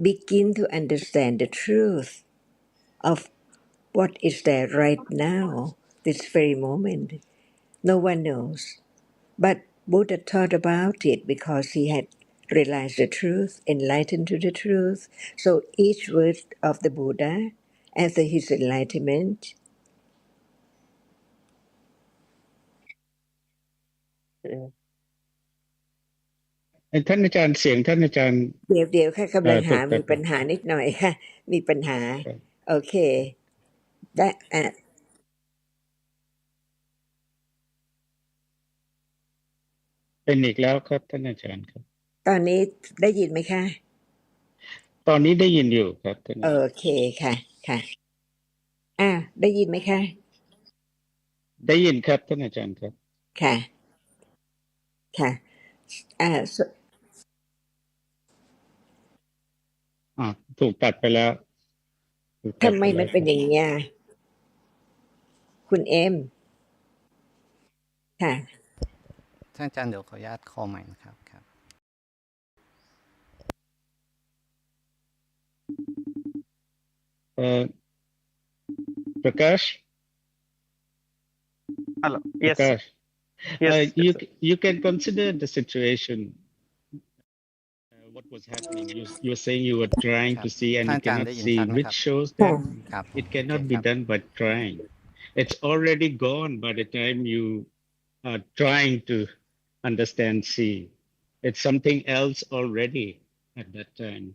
begin to understand the truth of what is there right now, this very moment. No one knows. But Buddha thought about it because he had realized the truth, enlightened to the truth. So each word of the Buddha, after his enlightenment, ท่านอาจารย์เสียงท่านอาจารย์เดี๋ยวค่ะกำลังตหากตัดมีปัญหานิดหน่อยค่ะมีปัญหาโอเคได้เป็นอีกแล้วครับท่านอาจารย์ครับตอนนี้ได้ยินไหมคะตอนนี้ได้ยินอยู่ครับท่านโออาจารย์เคค่ะค่ะได้ยินไหมคะได้ยินครับท่านอาจารย์ครับค่ะค่ะอ่าสถูกตัดไปแล้วถูกตัดทำไมไปแล้มันเป็นวครับอย่างนี้ยคุณเอ็มค่ะท่านอาจารย์เดี๋ยวขออนุญาตคอใหม่นะครับครับประกาศ Hello. Yes, sir. Prakash, Yes, yes, you sir. you can consider the situation, what was happening. You're saying you were trying ครับ to see and ท่าน you อาจารย์ cannot ได้ยิน see, ชัดไหม which ครับ shows ค่ะ that ครับผม it โอเค cannot ค be รับ done by trying. It's already gone by the time you are trying to understand, see. It's something else already at that time.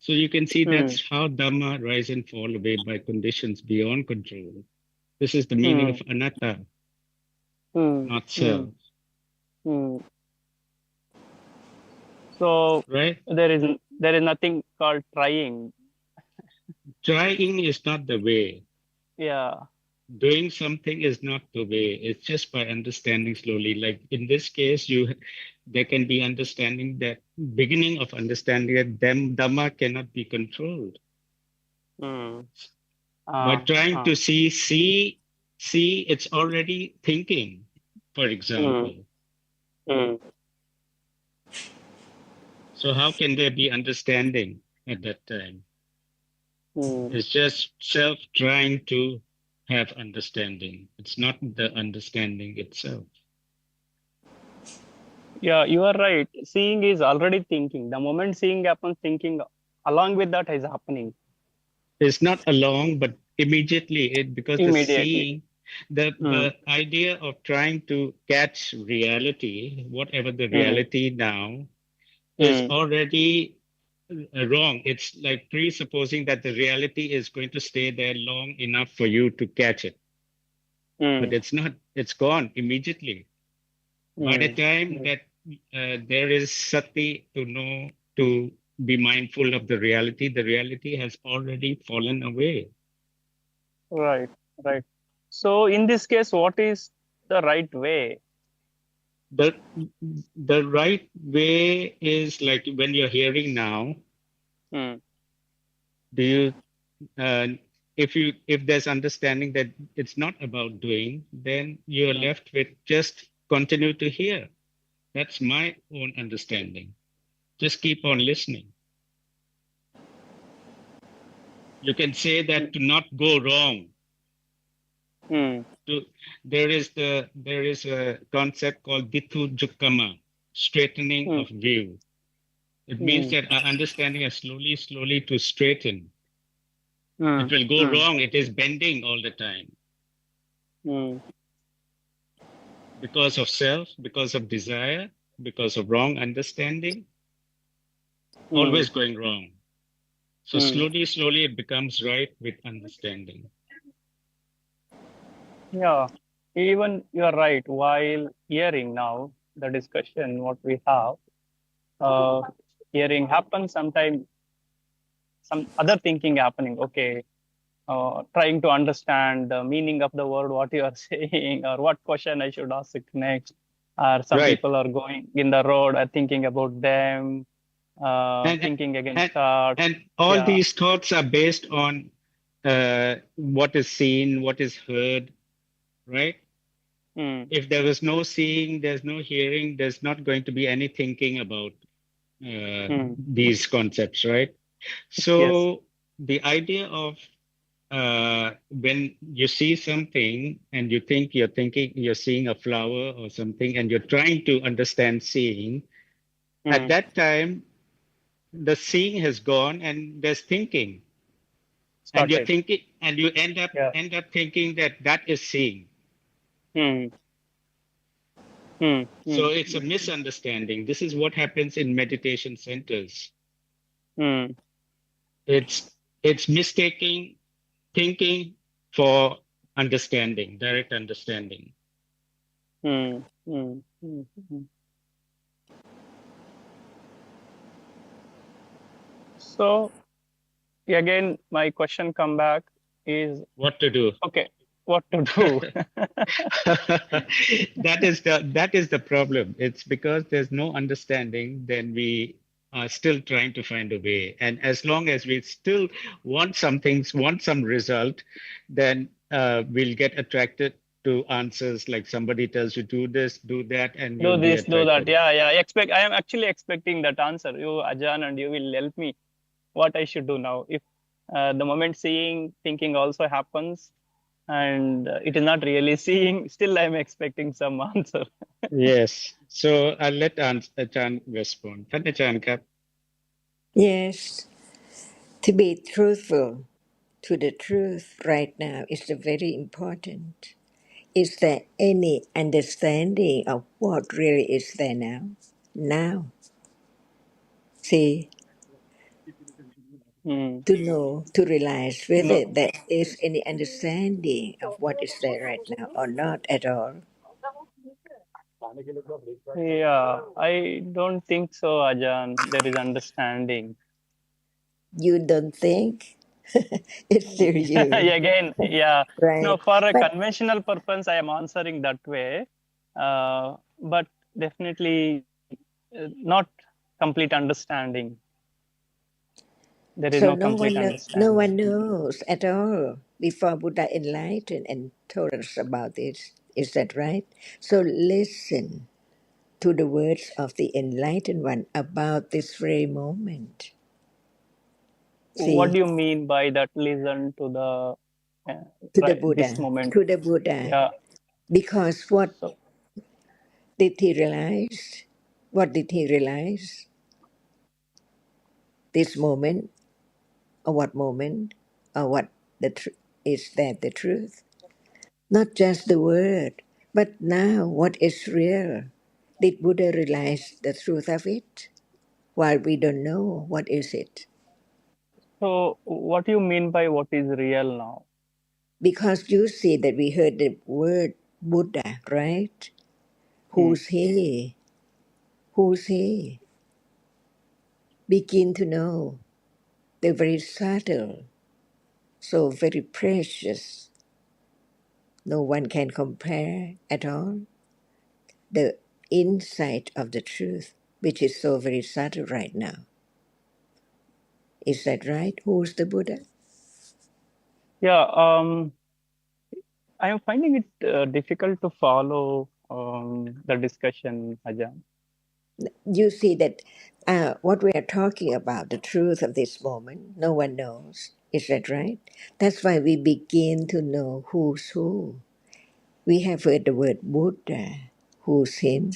So you can see that's how Dhamma rise and fall away by conditions beyond control. This is the meaning of anatta, not self, So right? there is nothing called trying. Trying is not the way. Yeah. Doing something is not the way. It's just by understanding slowly. Like in this case, there can be understanding that beginning of understanding that Dhamma cannot be controlled. By trying to see, it's already thinking, for example. So how can there be understanding at that time? It's just self trying to have understanding. It's not the understanding itself. Yeah, you are right. Seeing is already thinking. The moment seeing happens, thinking along with that is happening It's not along, but immediately because the immediately. seeing, the idea of trying to catch reality, whatever the reality now, is already wrong. It's like presupposing that the reality is going to stay there long enough for you to catch it. But it's not, it's gone immediately. By the time that there is sati to know, to be mindful of the reality has already fallen away. Right, right. So in this case, what is the right way? The right way is like when you're hearing now, do you if there's understanding that it's not about doing, then you're left with just continue to hear. That's my own understanding. Just keep on listening. You can say that to not go wrong. There is a concept called dithu jukkama, straightening of view. It means that our understanding is slowly to straighten. It will go wrong. It is bending all the time. Because of self, because of desire, because of wrong understanding, always going wrong. So slowly it becomes right with understanding. Yeah, even you are right. While hearing now the discussion, what we have, hearing happens sometimes, some other thinking happening. Okay, trying to understand the meaning of the word, what you are saying, or what question I should ask it next. Or some Right. people are going in the road, are thinking about them, thinking against thoughts. And all these thoughts are based on what is seen, what is heard, right? If there is no seeing, there's no hearing, there's not going to be any thinking about these concepts, right? Yes. So the idea of when you see something and you think you're thinking you're seeing a flower or something and you're trying to understand seeing, at Mm. that time the seeing has gone and there's thinking, and you're Started. thinking and you Yeah. end up thinking that that is seeing. Mm. Mm. So Mm. it's a Mm. misunderstanding. This is what happens in meditation centers. Mm. It's mistaking thinking for understanding, direct understanding. Mm. Mm. Mm. Mm. So again, my question come back is What to do? okay, what to do? That is the problem. It's because there's no understanding, then we are still trying to find a way. And as long as we still want some things, want some result, then we'll get attracted to answers like somebody tells you do this, do that, and Do you'll be this, do that. attracted. Yeah, yeah. I am actually expecting that answer. You, Ajan, and you will help me what I should do now. If the moment seeing, thinking also happens, and it is not really seeing, still I'm expecting some answer. Yes. So I'll let Achan respond.ท่านอาจารย์ครับ Yes, to be truthful to the truth right now is very important. Is there any understanding of what really is there now? Now, see, Hmm. to know, to realize No. whether there is any understanding of what is there right now or not at all. Yeah, I don't think so, Ajan. There is understanding. You don't think it's still you, Again, yeah. No, right? for a But conventional purpose, I am answering that way. But definitely not complete understanding. There is so no complete no understanding. one knows at all before Buddha enlightened and told us about this. Is that right? So listen to the words of the enlightened one about this very moment. What See, do you mean by that? Listen to the to the right this Buddha, moment. to the Buddha, Yeah. because what So did he realize? What did he realize? This moment, or what moment, or what is that the truth? Not just the word, but now what is real? Did Buddha realize the truth of it? While we don't know what is it. so what do you mean by what is real now? Because you see that we heard the word Buddha, right? Hmm. Who's he? Who's he? Begin to know the very subtle, so very precious. No one can compare at all. The insight of the truth, which is so very subtle right now. Is that right? Who's the Buddha? Yeah. I am finding it difficult to follow the discussion, Ajan. You see that what we are talking about, the truth of this moment, no one knows. Is that right? That's why we begin to know who's who. We have heard the word Buddha, who's him.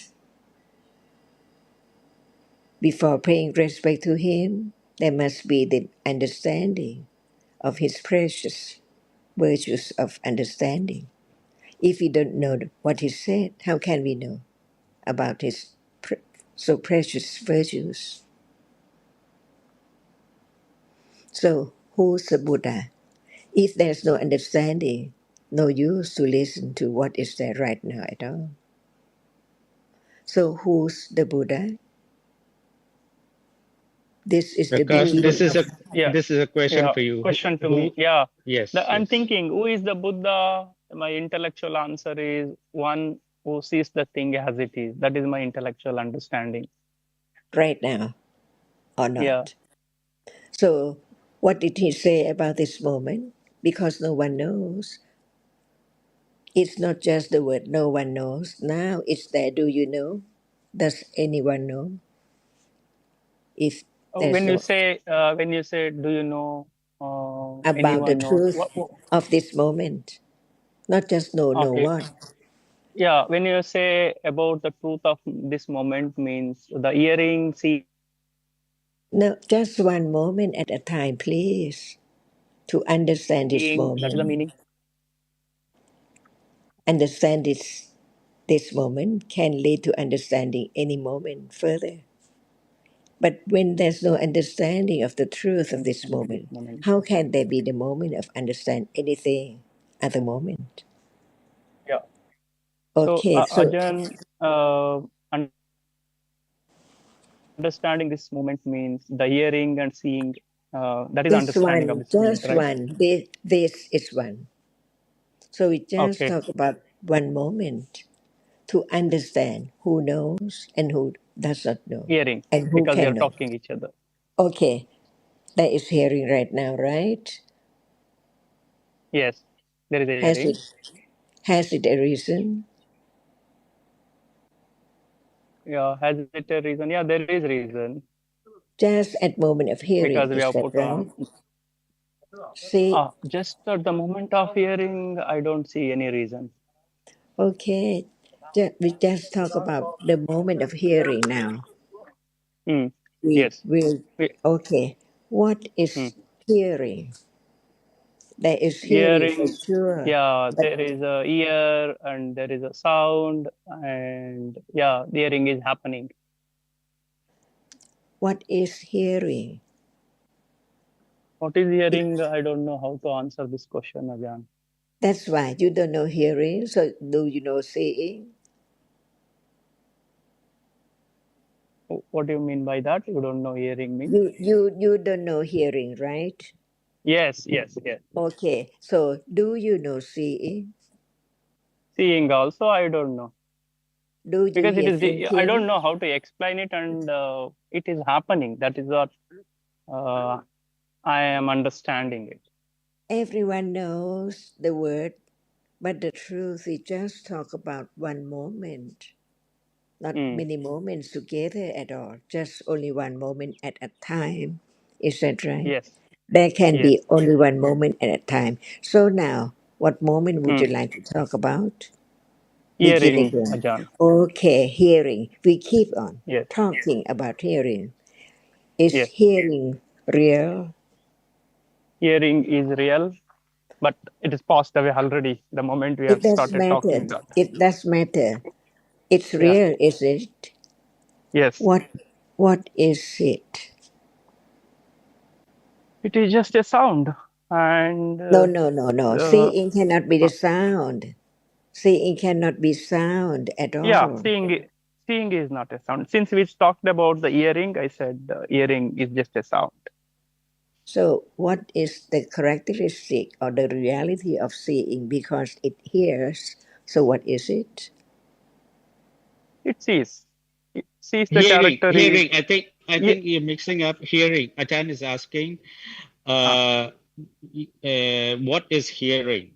Before paying respect to him, there must be the understanding of his precious virtues of understanding. If we don't know what he said, how can we know about his so precious virtues? So, who's the Buddha? If there's no understanding, no use to listen to what is there right now at all. So, who's the Buddha? This is the Prakash, Who is the beginning. yeah this is a question yeah for you. question to Who? me? Yeah, Yes, I'm yes. thinking who is the Buddha? My intellectual answer is one who sees the thing as it is. That is my intellectual understanding. Right now or Yeah. not. So, what did he say about this moment? Because no one knows. It's not just the word no one knows. Now it's there. Do you know? Does anyone know? If There's When no you say, do you know about the anyone knows truth of this moment. Not just know okay. what. Yeah, when you say about the truth of this moment means the hearing, seeing, No, just one moment at a time, please, to understand this that's the moment. meaning. Understand this moment can lead to understanding any moment further. But when there's no understanding of the truth of this Understanding this moment, moment. how can there be the moment of understand anything at the moment? Yeah. So Okay, so Ajahn, understanding this moment means the hearing and seeing. That is this understanding of one, this moment, just right? one, this is one. So we just Okay. talk about one moment to understand who knows and who does not know Hearing, and who because we are cannot. talking each other. Okay, that is hearing right now, right? Yes, there is a Has hearing. it has it a reason? Yeah, has it a reason? Yeah, there is reason Just at moment of hearing, because we is have that put right? on. See, Just at the moment of hearing, I don't see any reason. okay, we just talk about the moment of hearing now. Hmm. We Yes. will, We- okay, what hmm. is hearing? There is hearing for Hearing, sure, yeah, but there is a ear and there is a sound, and yeah, the hearing is happening. what is hearing? What is hearing? I don't know how to answer this question again. That's why you don't know hearing, so do you know seeing? What do you mean by that? You don't know hearing means? You don't know hearing, right? Yes, yes, yes. Okay, so do you know seeing? Seeing also, I don't know Do you because it hear is. I don't thinking? know how to explain it, and it is happening. That is what uh, I am understanding it. Everyone knows the word, but the truth is just talk about one moment, not Mm. many moments together at all, just only one moment at a time. Is that right? Yes, There can yes. be only one moment at a time. So now, what moment would Mm. you like to talk about? Begin Hearing, again. Ajan. Okay, hearing. We keep on Yes, talking about hearing. Is yes. hearing real? Hearing is real, but it is passed away already the moment we It have does started matter. talking that. It does matter. It's Yeah. real, is it? Yes. What is it? It is just a sound, and No. Seeing cannot be the sound. Seeing cannot be sound at yeah, all. seeing is not a sound. Since we talked about the hearing, I said hearing is just a sound. So, what is the characteristic or the reality of seeing? Because it hears, so what is it? It sees. It sees the Hearing, character is. hearing. I Yeah. think you're mixing up hearing. Atan is asking, uh, what is hearing?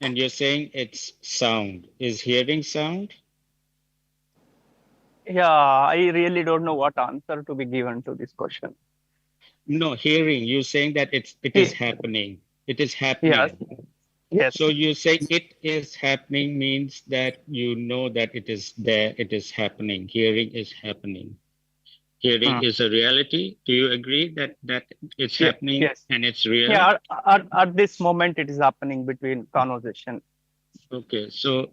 And you're saying it's sound. Is hearing sound? Yeah, I really don't know what answer to be given to this question. No, hearing. You're saying that it is He, happening. It is yes, happening. yes. So you say it is happening means that you know that it is there. It is happening. Hearing is happening. Hearing Hmm. is a reality. Do you agree that it's Yeah, happening yes. and it's real? Yeah, at this moment it is happening between conversation. Okay, so,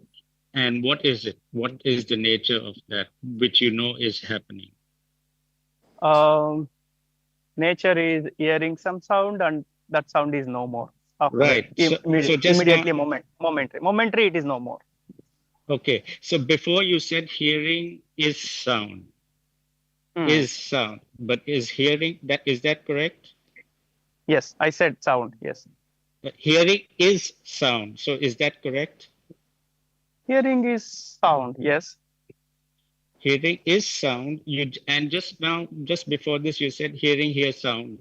and what is it? What is the nature of that which you know is happening? Um, Nature is hearing some sound, and that sound is no more after Right. So just now, immediately momentary it is no more. okay. So before you said hearing Hmm. is sound, but is hearing that correct? Yes, I said sound. Yes, Hearing is sound. So is that correct? hearing is sound. Yes, Hearing is sound. And just now, just before this, you said hearing hears sound.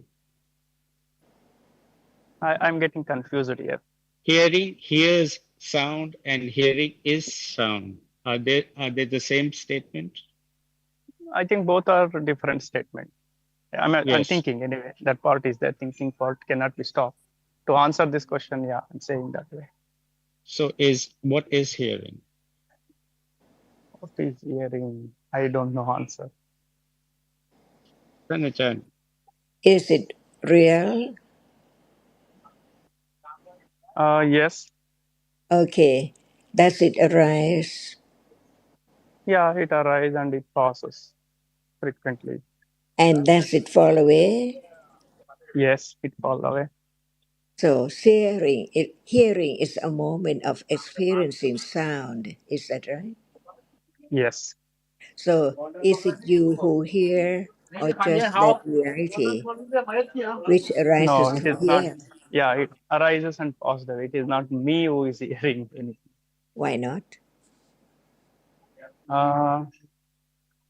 I'm getting confused here. Hearing hears sound and hearing is sound. Are they the same statement? I think both are different statements. I'm Yes. thinking anyway. That part is the thinking part cannot be stopped. To answer this question, yeah, I'm saying that way. So what is hearing? What is hearing? I don't know answer. Pranachan, Is it real? Yes. Okay. Does it arise? Yeah, it arises and it passes frequently. And does it fall away? Yes, it fall away. So hearing is a moment of experiencing sound. Is that right? Yes. So is it you who hear or just that reality which No, arises it to is not. hear? Yeah, it arises and passes away. It is not me who is hearing anything. Why not? Uh,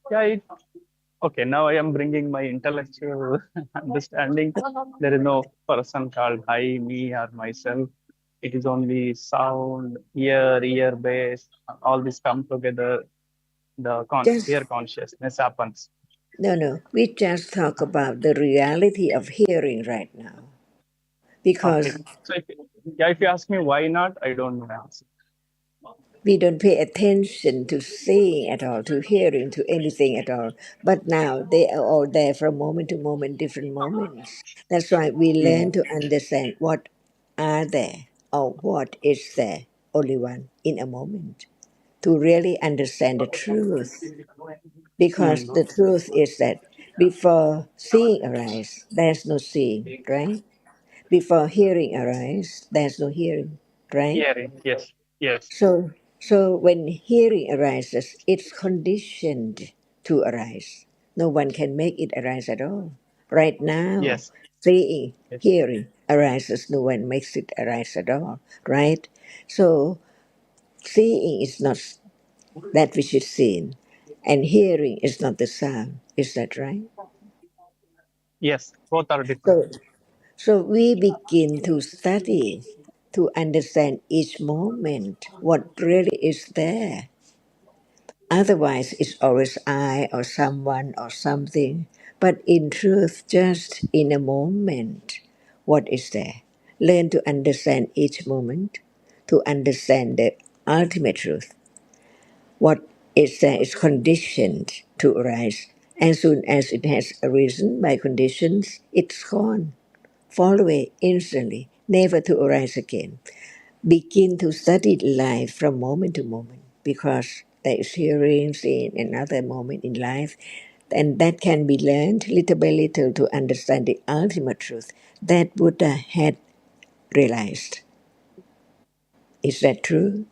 yeah, okay. Now I am bringing my intellectual understanding. There is no person called I, me, or myself. It is only sound, ear based. All this come together. The Just ear consciousness happens. no. We just talk about the reality of hearing right now. Okay. Because So if you ask me why not, I don't know the answer. we don't pay attention to seeing at all, to hearing, to anything at all. But now they are all there from moment to moment, different moments. That's why we learn Mm. to understand what are there or what is there, only one in a moment, to really understand the truth. Because Mm. the truth is that before seeing arise, there's no seeing, right? Before hearing arise, there's no hearing, right? Hearing, yes, yes, So when hearing arises, it's conditioned to arise. No one can make it arise at all. Right now, yes, seeing, yes, hearing arises, no one makes it arise at all, right? So seeing is not that which is seen, and hearing is not the sound. Is that right? yes. Both are different. So, so we begin to study to understand each moment what really is there. Otherwise, it's always I or someone or something. But in truth, just in a moment, what is there? Learn to understand each moment, to understand the ultimate truth. What is there is conditioned to arise. As soon as it has arisen by conditions, it's gone, fall away instantly, never to arise again. Begin to study life from moment to moment because there is hearing, seeing another moment in life, and that can be learned little by little to understand the ultimate truth that Buddha had realized. Is that true?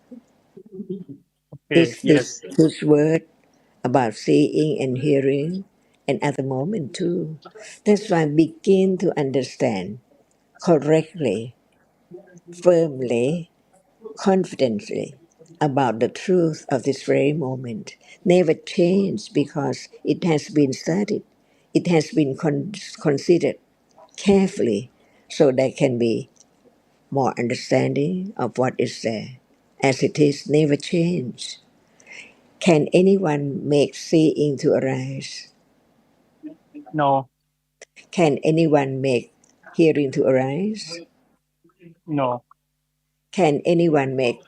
Okay, Is this yes. his word about seeing and hearing and other moment too? That's why begin to understand correctly, firmly, confidently about the truth of this very moment. Never change because it has been studied, it has been considered carefully, so there can be more understanding of what is there. As it is, never change. Can anyone make seeing to arise? No, Can anyone make hearing to arise? no, Can anyone make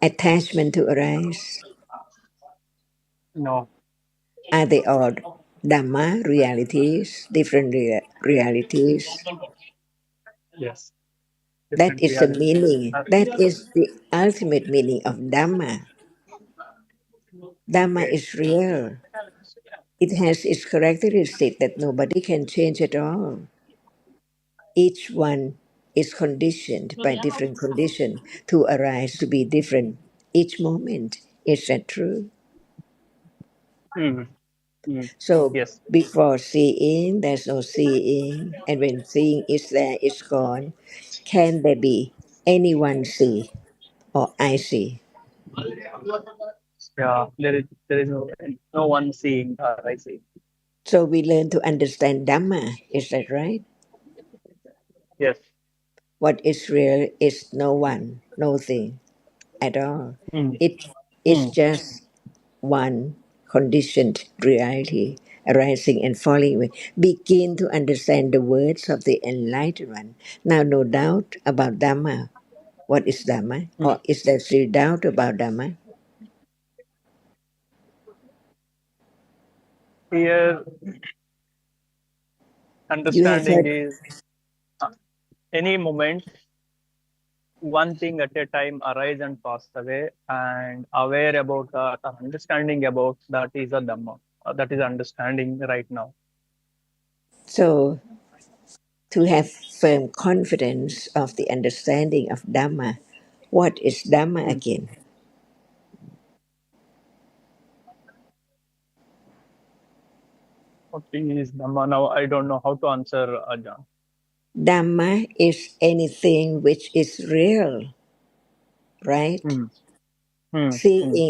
attachment to arise? no. Are they all Dhamma realities, different realities? Yes, That different is the reality. meaning. That is the ultimate meaning of Dhamma. Dhamma Okay. is real. It has its characteristic that nobody can change at all. Each one is conditioned by different condition to arise to be different each moment. Is that true? Mm. Mm. So Yes. before seeing, there's no seeing, and when seeing is there, it's gone. Can there be anyone see or I see? Yeah, there is no one seeing. I see. So we learn to understand Dhamma. Is that right? Yes. What is real is no one, no thing at all. Mm. It is Mm. just one conditioned reality arising and falling away. Begin to understand the words of the enlightened one. Now, no doubt about Dhamma. What is Dhamma? mm. Or is there still doubt about Dhamma? Here, You have understanding heard. is any moment, one thing at a time arise and pass away, and aware about that, or understanding about that is a Dhamma. That is understanding right now. So, to have firm confidence of the understanding of Dhamma, what is Dhamma Mm. again? What is Dhamma? Now, I don't know how to answer, Ajahn. Dhamma is anything which is real, right? Mm. Mm. Mm.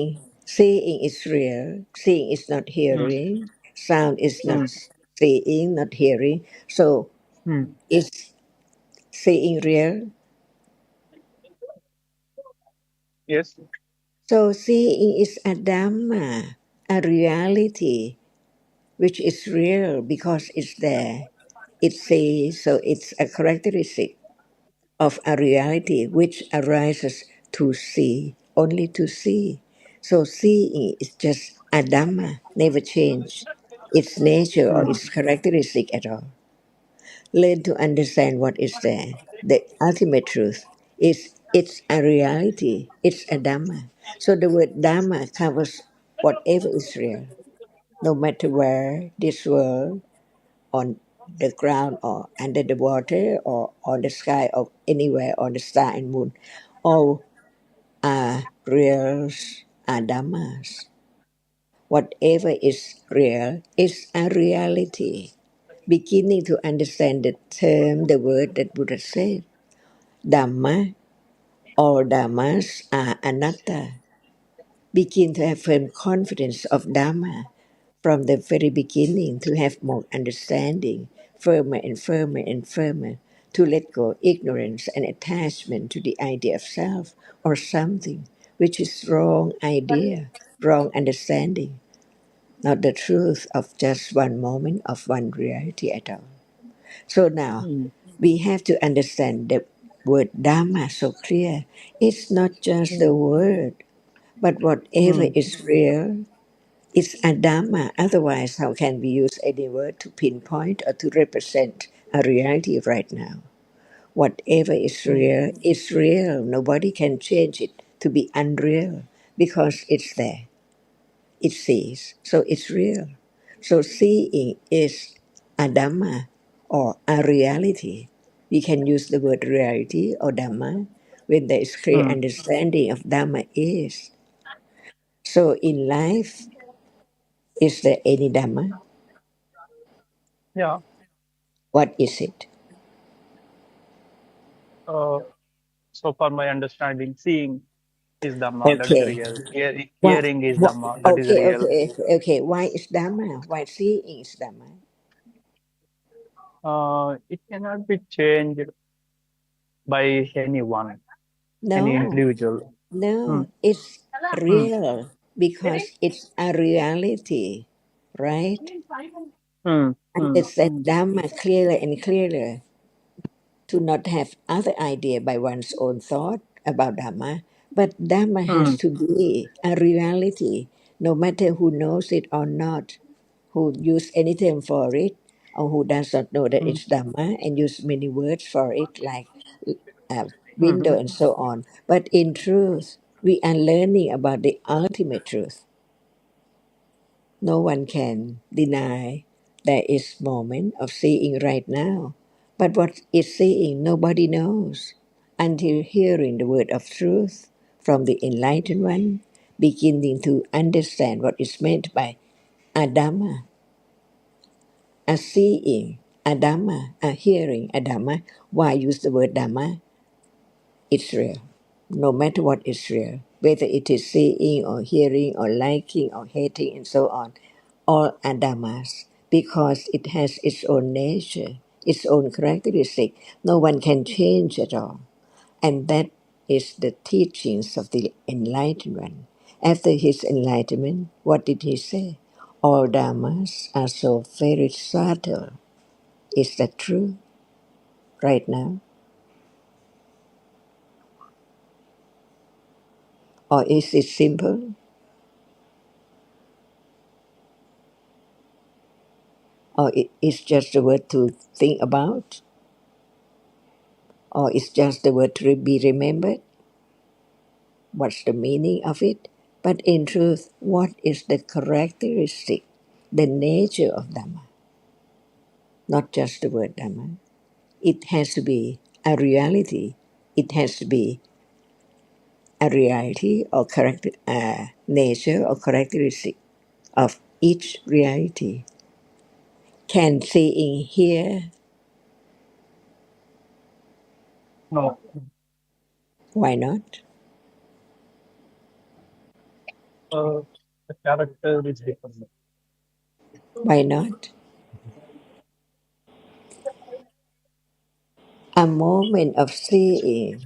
Seeing is real. Seeing is not Mm. hearing. Sound is not Mm. seeing, not hearing. So, Mm. is seeing real? Yes. So, seeing is a Dhamma, a reality which is real because it's there. It sees, so it's a characteristic of a reality which arises to see, only to see. So seeing is just a Dhamma, never change its nature or Mm. its characteristic at all. Learn to understand what is there. The ultimate truth is it's a reality, it's a Dhamma. So the word Dhamma covers whatever is real, no matter where this world, on the ground or under the water or on the sky or anywhere on the star and moon. All are real are dhammas. Whatever is real is a reality. Beginning to understand the term, the word that Buddha said, Dhamma, all dhammas are anatta. Begin to have firm confidence of Dhamma from the very beginning, to have more understanding, firmer and firmer and firmer, to let go ignorance and attachment to the idea of self or something, which is wrong idea, wrong understanding, not the truth of just one moment of one reality at all. So now Mm. we have to understand the word Dhamma so clear. It's not just the Mm. word, but whatever Mm. is real, it's a Dhamma. Otherwise, how can we use any word to pinpoint or to represent a reality right now? Whatever Mm. is real. Nobody can change it to be unreal because it's there. It sees. So it's real. So seeing is a Dhamma or a reality. We can use the word reality or Dhamma when there is clear Mm. understanding of Dhamma is. So in life, is there any Dhamma? Yeah. What is it? Uh, so, for my understanding, seeing is Dhamma, that is Okay. real. What? Hearing is What? Dhamma, that is Okay. real. Okay. Okay. Why is Dhamma? Why seeing is Dhamma? It cannot be changed by anyone, any No. individual. Mm. No. It's Mm. real because it's a reality, right? Mm. Mm. Understand Dhamma clearer and clearer, to not have other idea by one's own thought about Dhamma, but Dhamma has Mm. to be a reality, no matter who knows it or not, who use any term for it, or who does not know that Mm. it's Dhamma and use many words for it like window Mhm. and so on. But in truth, we are learning about the ultimate truth. No one can deny there is moment of seeing right now. But what is seeing, nobody knows until hearing the word of truth from the enlightened one, beginning to understand what is meant by Adama, a seeing, Adama, a hearing, Adama. Why use the word Dhamma? It's real. No matter what is real, whether it is seeing or hearing or liking or hating and so on, all are dhammas because it has its own nature, its own characteristic. No one can change at all. And that is the teachings of the enlightened one. After his enlightenment, what did he say? All dhammas are so very subtle. Is that true right now? Or is it simple? Or it's just a word to think about? Or it's just the word to be remembered? What's the meaning of it? But in truth, what is the characteristic, the nature of Dhamma? Not just the word Dhamma. It has to be a reality. It has to be a reality or character, nature or characteristic of each reality. Can seeing here? No. Why not? The character is different. Why not? A moment of seeing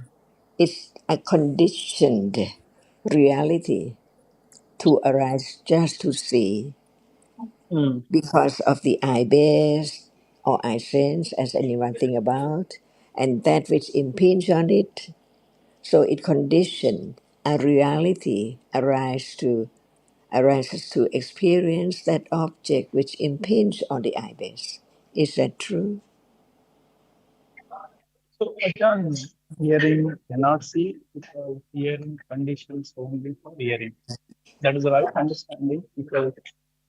is a conditioned reality to arise just to see Mm. because of the eye base or eye sense, as anyone think about, and that which impinge on it. So it conditioned a reality arises to experience that object which impinge on the eye base. Is that true? So again, hearing cannot see because hearing conditions only for hearing. That is the right understanding because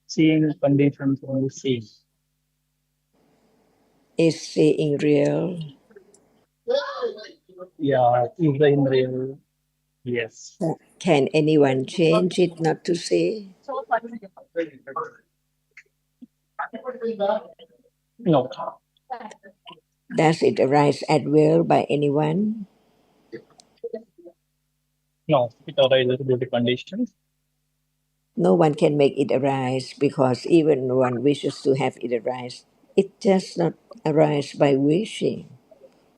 seeing conditions only seeing. Is seeing real? Yeah, is the in real? Yes. Can anyone change it not to see? No, Does it arise at will by anyone? no, it arises due to conditions. No one can make it arise because even one wishes to have it arise. It does not arise by wishing,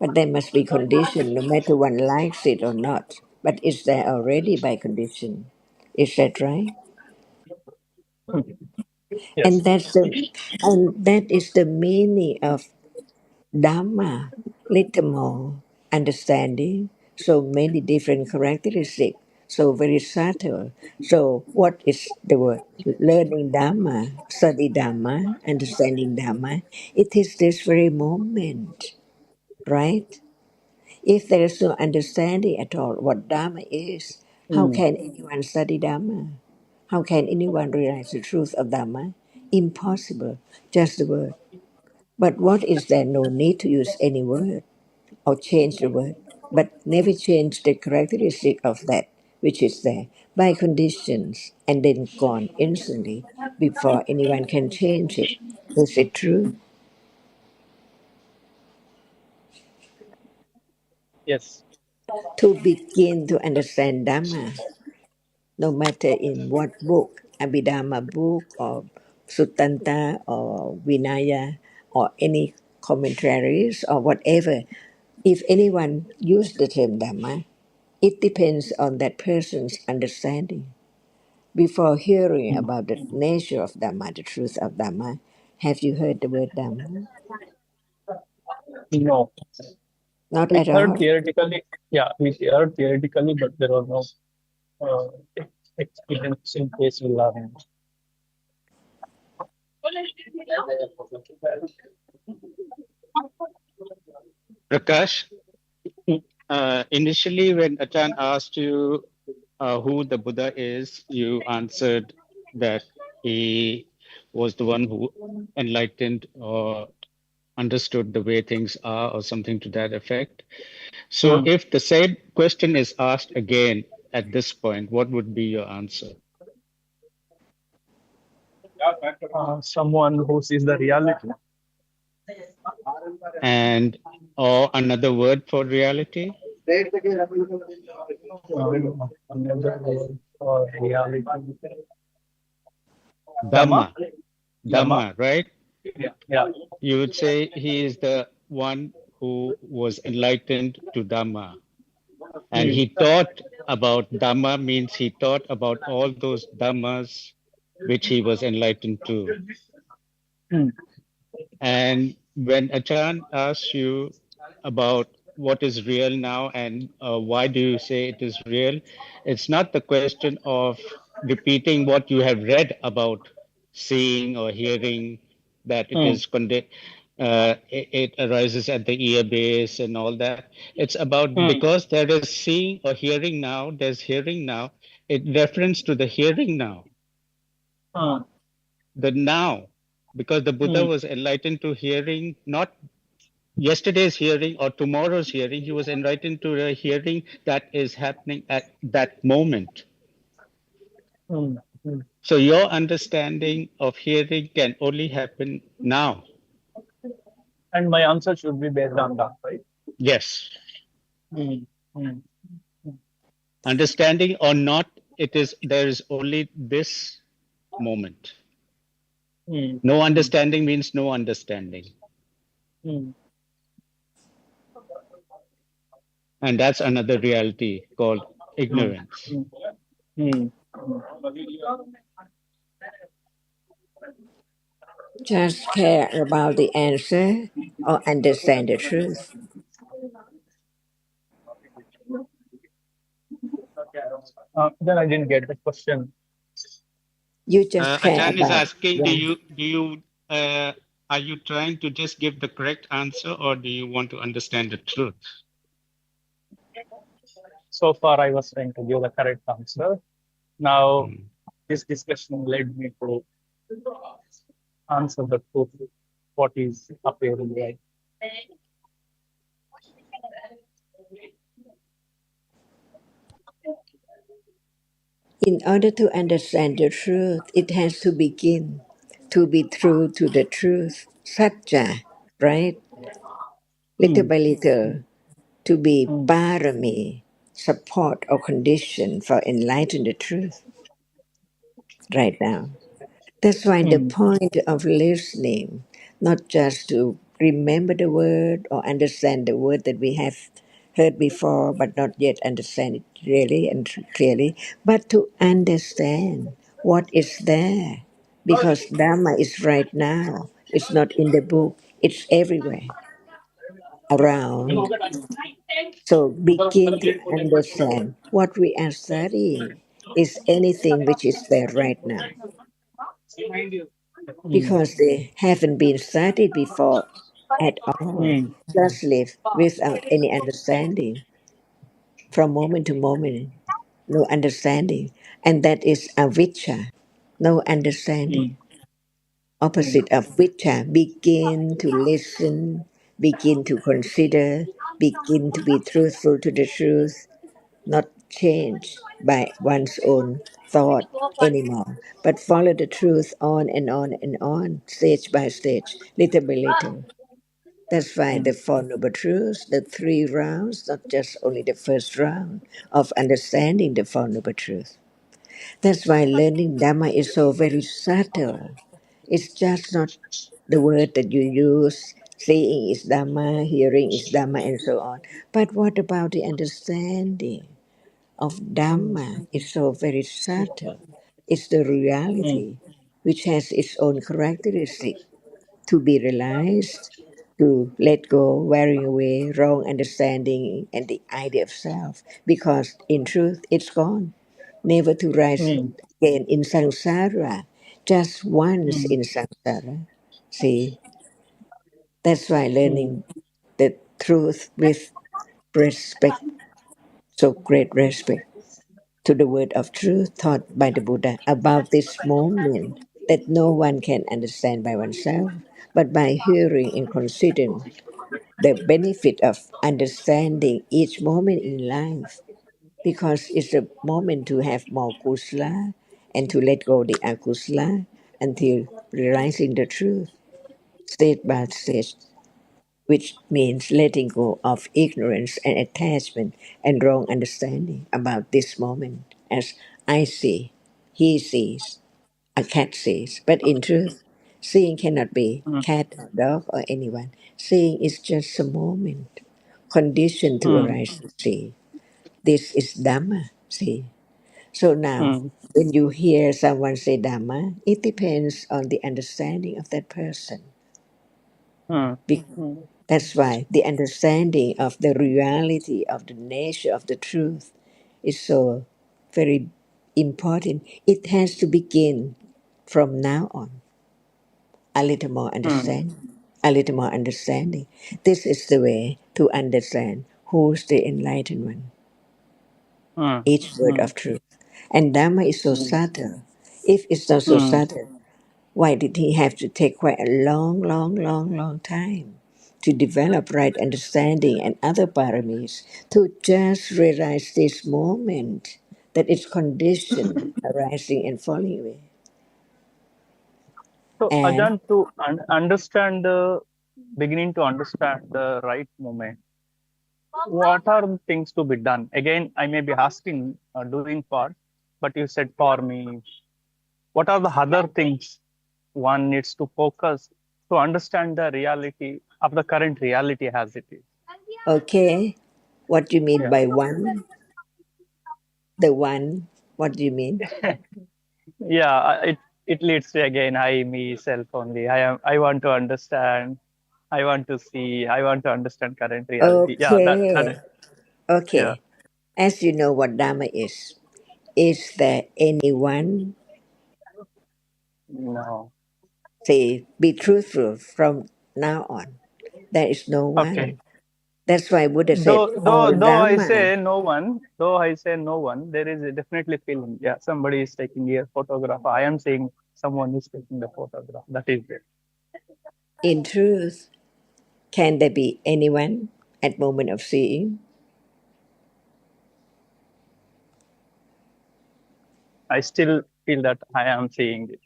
but there must be condition no matter one likes it or not. But it's there already by condition. Is that right? Yes. And that is the meaning of Dhamma, little more understanding, so many different characteristics, so very subtle. So, what is the word? Learning Dhamma, study Dhamma, understanding Dhamma. It is this very moment, right? If there is no understanding at all what Dhamma is, how Mm. can anyone study Dhamma? How can anyone realize the truth of Dhamma? Impossible, just the word. But what is there no need to use any word or change the word, but never change the characteristic of that which is there by conditions and then gone instantly before anyone can change it. Is it true? Yes. To begin to understand Dhamma, no matter in what book, Abhidhamma book or Suttanta or Vinaya or any commentaries or whatever, if anyone use the term Dhamma, it depends on that person's understanding. Before hearing about the nature of Dhamma, the truth of Dhamma, have you heard the word Dhamma? No. Not We at heard all. theoretically. Yeah, we heard theoretically, but there was no experience in case we learn. Prakash, initially when Achan asked you who the Buddha is, you answered that he was the one who enlightened or understood the way things are, or something to that effect. So, Mm. if the same question is asked again at this point, what would be your answer? Someone who sees the reality. And or another word for reality? Another word for reality. Dhamma? Dhamma. Dhamma? Dhamma, right? Yeah. Yeah. You would say he is the one who was enlightened to Dhamma. And Mm. he taught about Dhamma means he taught about all those Dhammas which he was enlightened to. mm, And when Achan asks you about what is real now and why do you say it is real, it's not the question of repeating what you have read about seeing or hearing, that it mm, is it arises at the ear base and all that. It's about mm, because there is seeing or hearing now, there's hearing now, it reference to the hearing now, mm, the now, because the Buddha mm, was enlightened to hearing, not yesterday's hearing or tomorrow's hearing. He was enlightened to a hearing that is happening at that moment. mm, mm. So your understanding of hearing can only happen now. And my answer should be based on that, right? Yes. Mm, mm, Understanding or not, it is there is only this moment. mm, No mm, understanding means no understanding. mm, And that's another reality called mm, ignorance. mm, mm. Just care about the answer or understand the truth. Then I didn't get the question. You just care Achan is about, asking, yeah. uh, are you trying to just give the correct answer or do you want to understand the truth? So far, I was trying to give the correct answer. Now, Hmm. this discussion led me to answer the truth, what is appearing right. In order to understand the truth, it has to begin to be true to the truth. Satya, right? Little Mm, by little, to be mm, parami, support or condition for enlightening the truth right now. That's why the mm, point of listening, not just to remember the word or understand the word that we have heard before but not yet understand it really and clearly, but to understand what is there. Because Dharma is right now. It's not in the book. It's everywhere around. So begin to understand what we are studying is anything which is there right now mm, because they haven't been studied before at all. mm, Just live without any understanding from moment to moment, no understanding. And that is avijja, no understanding. mm, mm, Opposite of vijja, begin to listen, begin to consider, begin to be truthful to the truth, not changed by one's own thought anymore, but follow the truth on and on and on, stage by stage, little by little. That's why the mm, Four Noble Truths, the three rounds, not just only the first round of understanding the Four Noble Truths. That's why learning Dhamma is so very subtle. It's just not the word that you use, seeing is Dhamma, hearing is Dhamma, and so on. But what about the understanding of Dhamma? It's so very subtle. It's the mm, reality which has its own characteristic to be realized, to let go, wearing away wrong understanding and the idea of self, because in truth it's gone, never to rise mm, again in samsara, just once mm, in samsara. See, that's why mm, learning the truth with respect, so great respect to the word of truth taught by the Buddha about this moment that no one can understand by oneself, but by hearing and considering the benefit of understanding each moment in life, because it's a moment to have more kusala and to let go the akusala until realizing the truth, stage by stage, which means letting go of ignorance and attachment and wrong understanding about this moment as I see, he sees, a cat sees. But in truth, seeing cannot be mm, cat or dog or anyone. Seeing is just a moment, conditioned to mm, arise to see. This is Dhamma, see. So now, mm, when you hear someone say Dhamma, it depends on the understanding of that person. mm, Be- That's why the understanding of the reality of the nature of the truth is so very important. It has to begin from now on. A little more mm, understanding. A little more understanding. This is the way to understand who's the enlightened one. mm, Each word mm, of truth. And Dhamma is so mm, subtle. If it's not so mm. subtle, why did he have to take quite a long, long, long, long time to develop right understanding and other paramis to just realize this moment that it's conditioned, arising and falling away? So, And Ajahn, to understand beginning to understand the right moment, what are the things to be done? Again, I may be asking doing part, but you said for me, what are the other things one needs to focus to understand the reality of the current reality as it is? okay, what do you mean Yeah. by one? The one, what do you mean? Yeah, it leads to again I me self only. I want to understand. I want to see. I want to understand current reality. Yeah, that Okay, is, yeah. okay. As you know what Dhamma is there anyone? No. Say, be truthful from now on. There is no Okay. one. That's why Buddha said, all Though I Dhamma. say no one, there is a definitely feeling. Yeah, somebody is taking a photograph. I am saying someone is taking the photograph. That is it. In truth, can there be anyone at moment of seeing? I still feel that I am seeing it.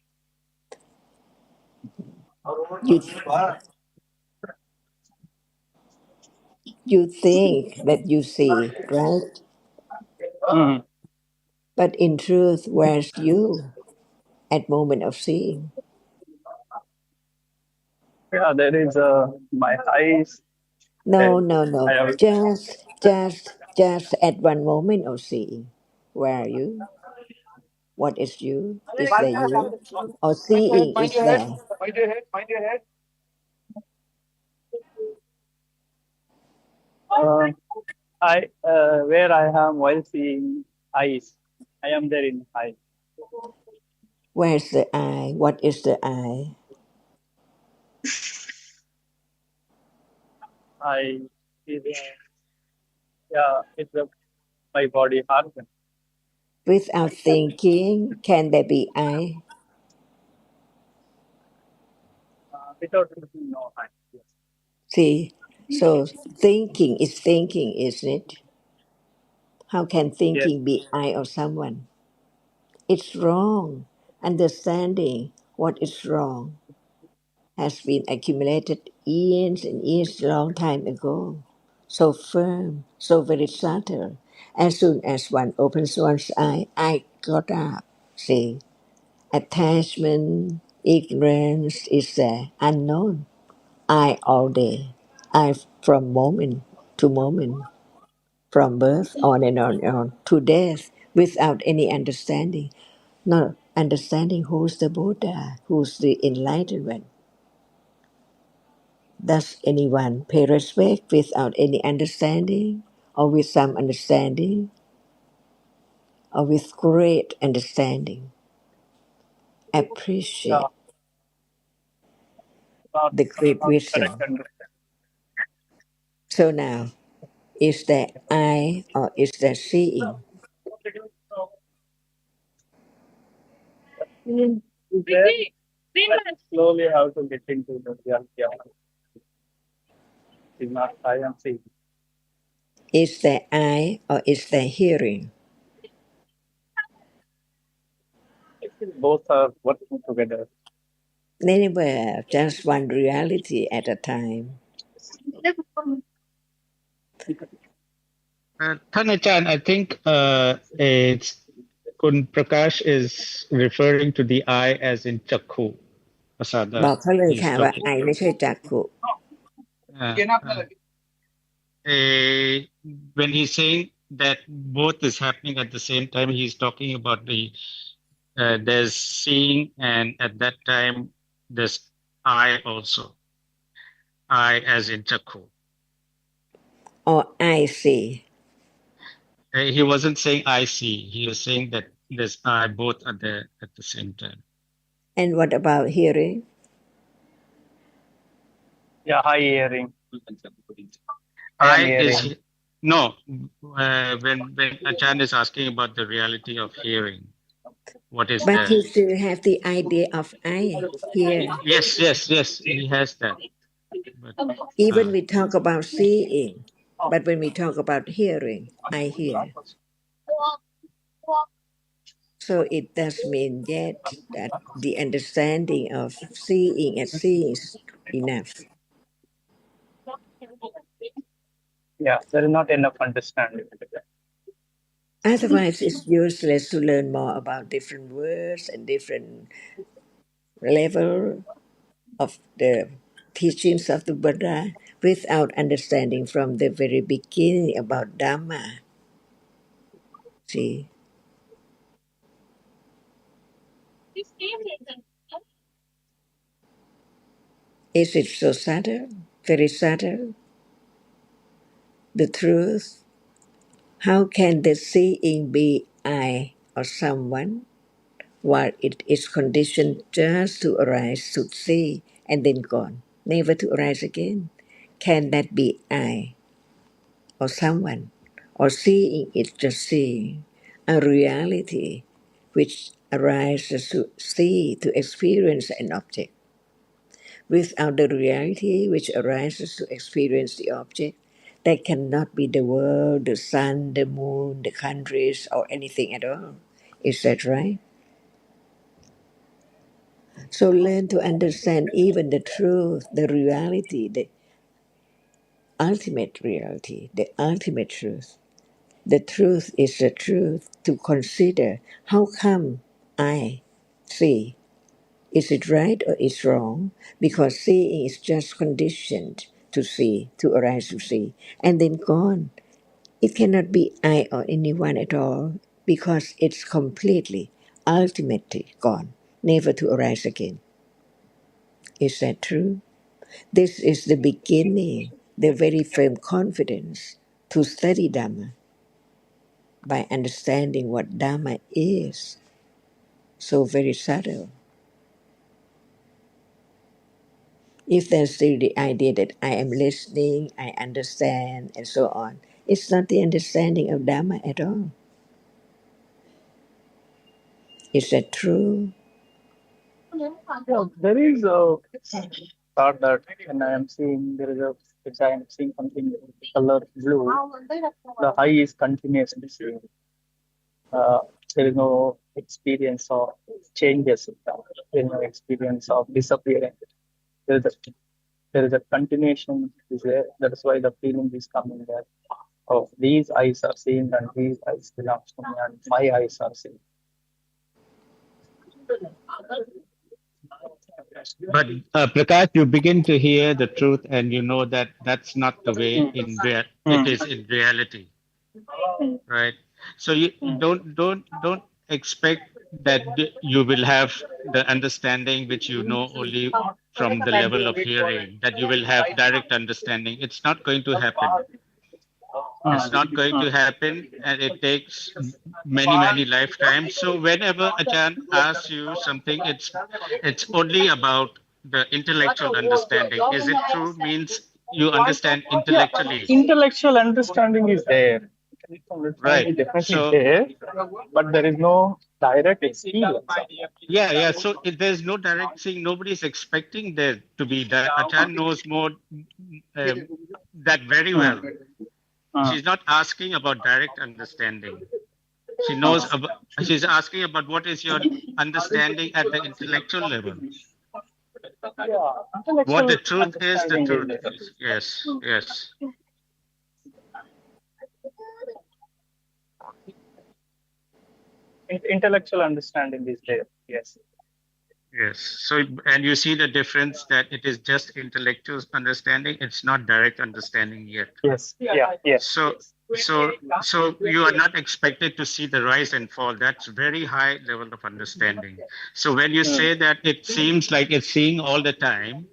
You, you think that you see, right? Mm. But in truth, where's you at moment of seeing? Yeah, there is my eyes. No, There, no, I no. have. Just at one moment of seeing. Where are you? What is you? Is there you? Or seeing is there? Uh, I where I am while seeing eyes. I am there in eyes. Where's the I? What is the I? I is yeah, it's my body heart. Without thinking, can there be I? Without thinking, no eyes. Yes. See, so thinking is thinking, isn't it? How can Yes. thinking be I of someone? It's wrong. Understanding what is wrong has been accumulated years and years, long time ago. So firm, so very subtle. As soon as one opens one's eye, I got up. See, attachment, ignorance is there, unknown. I all day. I from moment to moment, from birth on and on to death, without any understanding. Not understanding who's the Buddha, who's the enlightened one. Does anyone pay respect without any understanding, or with some understanding, or with great understanding? Yeah, Appreciate not, the great not correct wisdom. understanding. So now, is there I or is there seeing? Then slowly how to get into the reality of it. Is not I am seeing. Is there I or is there hearing? I think both are working together. Anywhere, just one reality at a time. Thanachan, I think it's Kun Prakash is referring to the eye as in Chakhu Pasada. บอกเขาเลย He's ค่ะว่า talking. ไอไม่ใช่จักขุ Uh, uh, when he's saying that both is happening at the same time. He's talking about there's seeing, and at that time there's I also. I as in Chakku. Or I see. He wasn't saying I see. He was saying that there's I, both are there at the same time. And what about hearing? Yeah, high hearing. I am I hearing. is no. When Achan is asking about the reality of hearing, what is But there? you still have the idea of I here. Yes, yes, yes. He has that. But Even we talk about seeing, but when we talk about hearing, I hear. So it does mean yet that the understanding of seeing as seeing is enough. Yeah, there is not enough understanding. Otherwise, it's useless to learn more about different words and different level of the teachings of the Buddha without understanding from the very beginning about Dhamma. See, is it so subtle? Very subtle? The truth? How can the seeing be I or someone while it is conditioned just to arise to see and then gone, never to arise again? Can that be I or someone? Or seeing is just seeing a reality which arises to see, to experience an object. Without the reality which arises to experience the object, there cannot be the world, the sun, the moon, the countries, or anything at all. Is that right? So learn to understand even the truth, the reality, the ultimate reality, the ultimate truth. The truth is the truth to consider how come I see. Is it right or is wrong? Because seeing is just conditioned to see, to arise to see, and then gone. It cannot be I or anyone at all because it's completely, ultimately gone, never to arise again. Is that true? This is the beginning, the very firm confidence to study Dhamma by understanding what Dhamma is. So very subtle. If there's still the idea that I am listening, I understand, and so on, it's not the understanding of Dhamma at all. Is that true? Yeah, there is a thought that when I am seeing, there is a, if I am seeing something color blue, the high is continuously same. Uh, there is no experience of changes. There is no experience of disappearing. There is a, there is a continuation is there. That is why the feeling is coming there. Oh, these eyes are seeing and these eyes belong to me and my eyes are seeing. but Prakash, you begin to hear the truth, and you know that that's not the way it is in reality, right? So you don't expect that you will have the understanding which you know only from the level of hearing, that you will have direct understanding. It's not going to happen. It's not going to happen, and it takes many lifetimes. So whenever Achan asks you something, it's only about the intellectual understanding. Is it true? Means you understand Yeah, intellectually, intellectual understanding is there. Intellectual understanding right? is definitely So there, but there is no direct experience. yeah. So if there's no direct seeing, nobody's expecting there to be that. Achan knows more that very Hmm. well. She's not asking about direct understanding. She knows about, she's asking about what is your understanding at the intellectual level. Yeah, What intellectual the truth is, the understanding is truth there. is. Yes, yes, Intellectual understanding is there. Yes. yes. So, and you see the difference that it is just intellectual understanding, it's not direct understanding yet. Yes. Yeah. Yes. So, Yes. So you are not expected to see the rise and fall. That's very high level of understanding. So when you say that it seems like it's seeing all the time,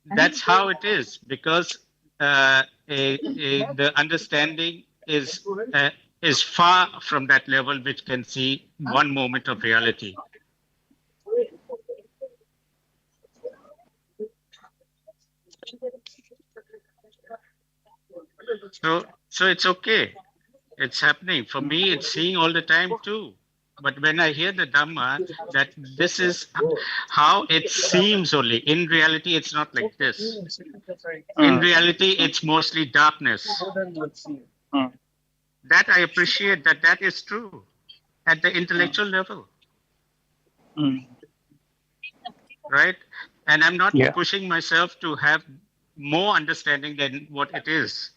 that's how it is, because the understanding is far from that level which can see one moment of reality. So it's okay. It's happening. For me, it's seeing all the time too. But when I hear the Dhamma, that this is how it seems only. In reality, it's not like this. In reality, it's mostly darkness. That I appreciate, that that is true at the intellectual level, right? And I'm not Yeah. pushing myself to have more understanding than what it is.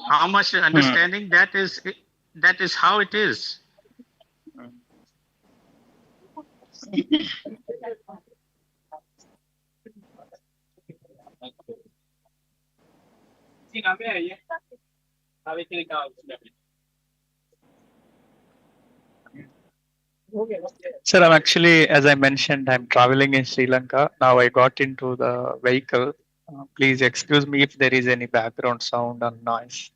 How much understanding, that is how it is. Sir, I'm actually, as I mentioned, I'm traveling in Sri Lanka. Now I got into the vehicle. Please excuse me if there is any background sound or noise.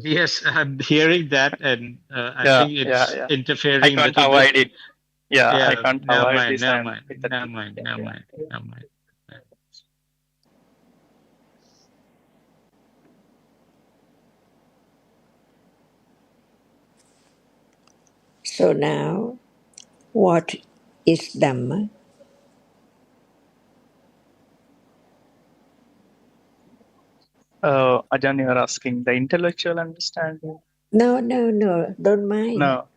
Yes, I'm hearing that, and I Yeah, think yeah, it's yeah. I interfering a can't little bit. avoid it. Yeah, I Yeah, can't never avoid mind, this. never I'm mind, with the never team. mind, Yeah, never yeah. mind, never mind. So now, what is Dhamma? Ajan, you're asking the intellectual understanding? No, no, no, don't mind. No.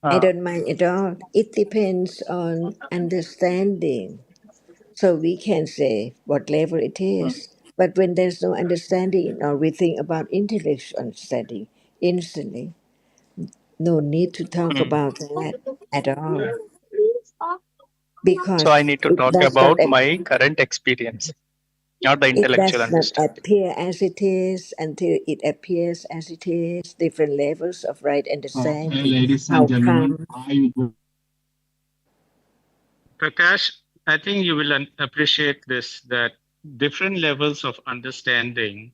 I Uh, don't mind at all. It depends on understanding. So we can say what level it is. But when there's no understanding or we think about intellectual understanding instantly, no need to talk about that at all. so I Because need to it talk does not, about my current experience, not the it intellectual does not understanding. appear as it is until it appears as it is, different levels of right Hey, understanding. ladies and How gentlemen, come? are you good? Prakash, I think you will appreciate this, that different levels of understanding,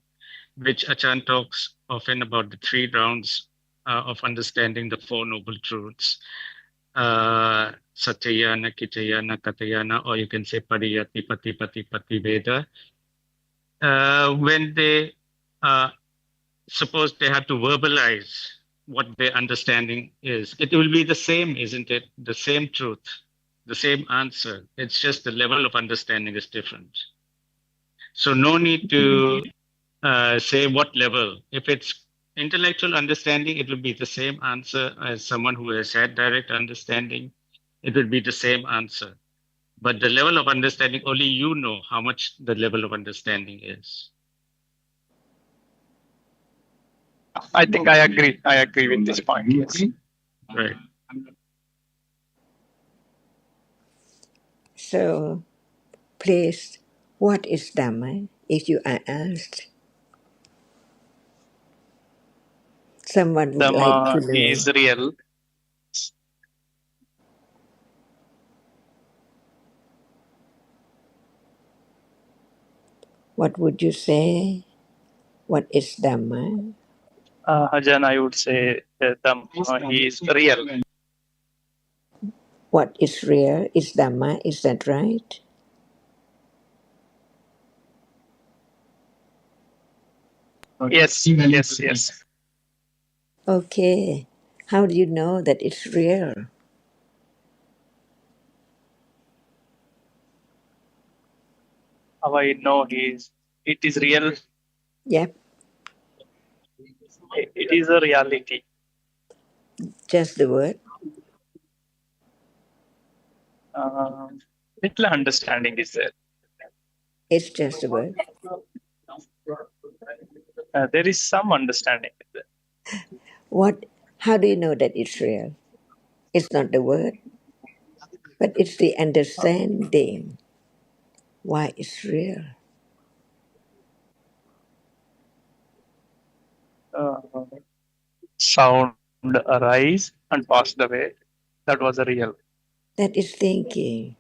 which Achan talks often about the three rounds of understanding the Four Noble Truths. Satyayana, Kitayana, Katayana, or you can say Pariyati, Patipati, Pativeda. When they suppose they have to verbalize what their understanding is, it will be the same, isn't it? The same truth, the same answer. It's just the level of understanding is different. So no need to say what level. If it's intellectual understanding, it will be the same answer as someone who has had direct understanding. It will be the same answer. But the level of understanding, only you know how much the level of understanding is. I think I agree. I agree with this point. Yes. Right. So, please, what is Dhamma? If you are asked, someone would like to Dhamma know. is real. What would you say? What is Dhamma? Ajan, I would say Dhamma is real. What is real is Dhamma, is that right? Yes, yes, yes. Okay. How do you know that it's real? How I know it is real. Yep, It is a reality. just the word. Little understanding is there. It's just the word. There is some understanding. What? How do you know that it's real? It's not the word, but it's the understanding why it's real. uh, sound arise and passed away. That was a real. That is thinking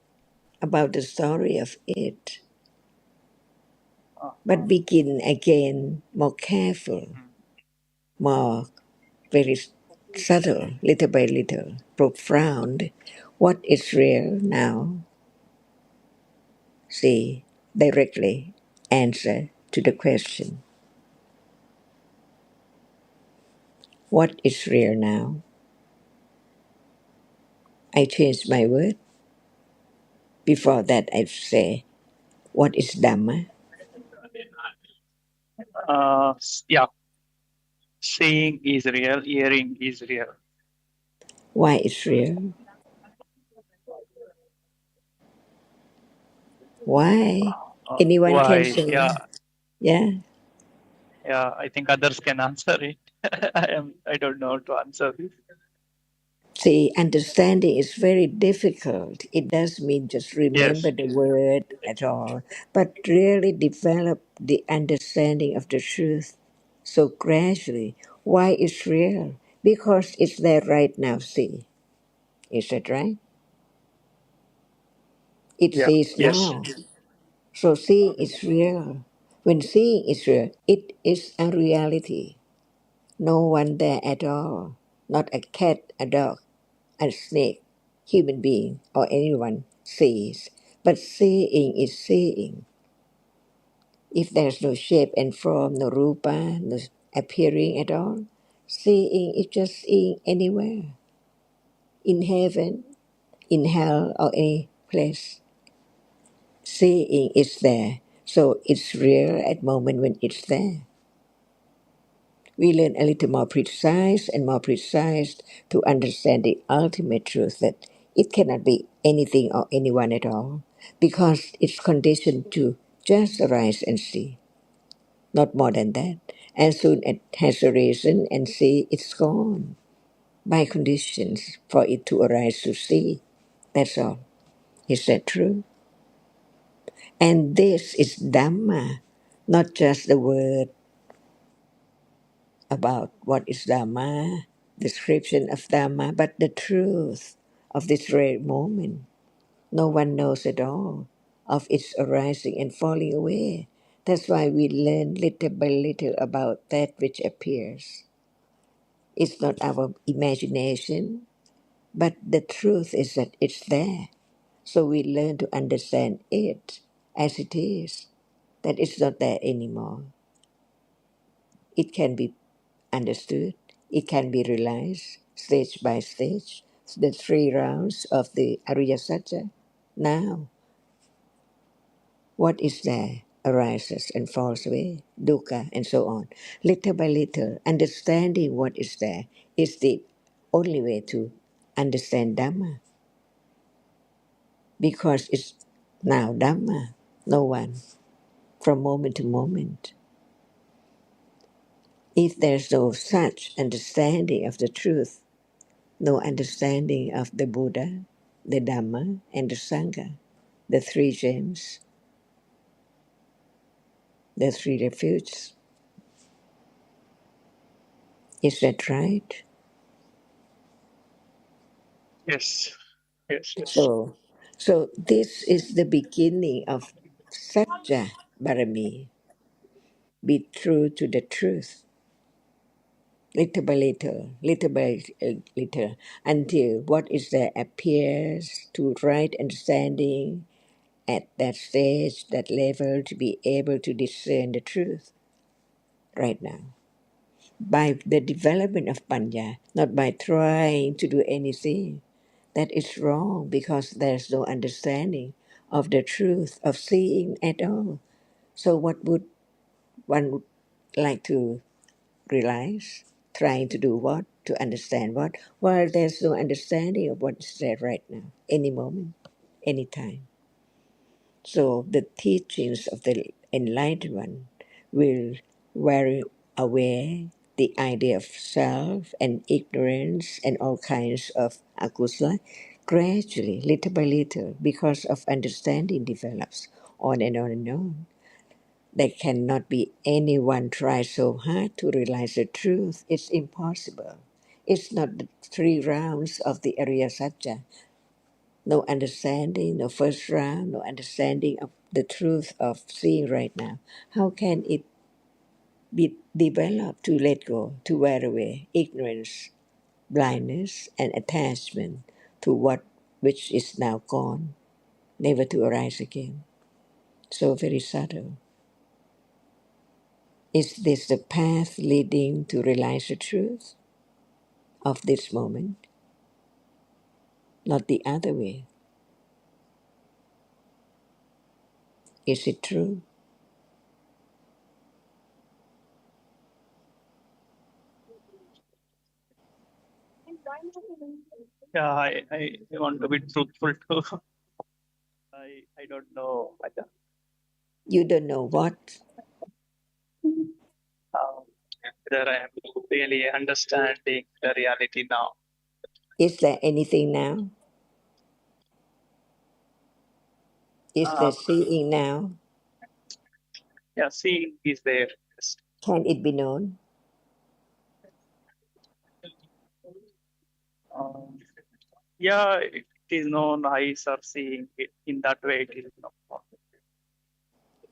about the story of it, but begin again more careful, more very subtle, little by little, profound. What is real now? See, directly answer to the question. What is real now? I changed my word. Before that, I say, what is Dhamma? Yeah, seeing is real, hearing is real. Why is real? Why? Anyone can Why? say, yeah. Yeah. I think others can answer it. I don't know how to answer this. See, understanding is very difficult. It does mean just remember Yes. the word at all, but really develop the understanding of the truth so gradually. Why it's real? Because it's there right now, see. Is that right? It Yeah. sees Yes. now. So seeing is real. When seeing is real, it is a reality. No one there at all. Not a cat, a dog, a snake, human being, or anyone sees. But seeing is seeing. If there's no shape and form, no rupa, no appearing at all, seeing is just seeing anywhere. In heaven, in hell, or any place. Seeing is there. So it's real at moment when it's there. We learn a little more precise and more precise to understand the ultimate truth that it cannot be anything or anyone at all because it's conditioned to just arise and see, not more than that. As soon as it has arisen and see, it's gone by conditions for it to arise to see. That's all. Is that true? And this is Dhamma, not just the word about what is Dhamma, description of Dhamma, but the truth of this very moment. No one knows at all of its arising and falling away. That's why we learn little by little about that which appears. It's not our imagination, but the truth is that it's there. So we learn to understand it as it is, that it's not there anymore. It can be understood. It can be realized stage by stage. The three rounds of the Ariya Satya. Now, what is there arises and falls away, dukkha, and so on. Little by little, understanding what is there is the only way to understand Dhamma because it's now Dhamma, no one, from moment to moment. If there's no such understanding of the truth, no understanding of the Buddha, the Dhamma, and the Sangha, the three gems, the three refuges. Is that right? Yes. Yes. Yes. So this is the beginning of Satya Barami. Be true to the truth, little by little, until what is there appears to right understanding at that stage, that level, to be able to discern the truth right now. By the development of panya, not by trying to do anything. That is wrong because there's no understanding of the truth of seeing at all. So what would one like to realize? Trying to do what? To understand what? Well, there's no understanding of what is there right now, any moment, any time. So the teachings of the enlightened one will wear away the idea of self and ignorance and all kinds of akusala gradually, little by little, because of understanding develops on and on and on. There cannot be anyone try so hard to realize the truth. It's impossible. It's not the 3 rounds of the Arya Satya. No understanding, no first round, no understanding of the truth of seeing right now. How can it be developed to let go, to wear away ignorance, blindness, and attachment to what which is now gone, never to arise again? So very subtle. Is this the path leading to realize the truth of this moment? Not the other way. Is it true? Yeah, I want to be truthful too. I don't know You don't know what. whether I am really understanding the reality now. Is there anything now? Is there Uh, seeing now? yeah, seeing is there. Yes. Can it be known? Um, yeah, it is known. Eyes are seeing it in that way. It is known.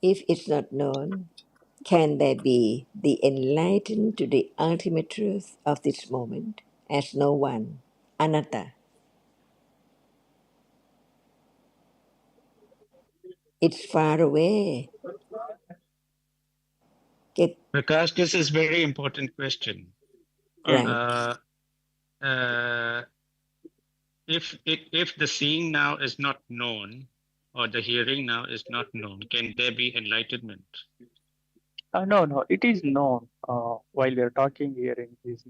If it's not known, can there be the enlightened to the ultimate truth of this moment as no one? Anatta. It's far away. Get Prakash, this is very important question. right. Uh, uh, if the seeing now is not known, or the hearing now is not known, can there be enlightenment? No, it is known. While we are talking, hearing is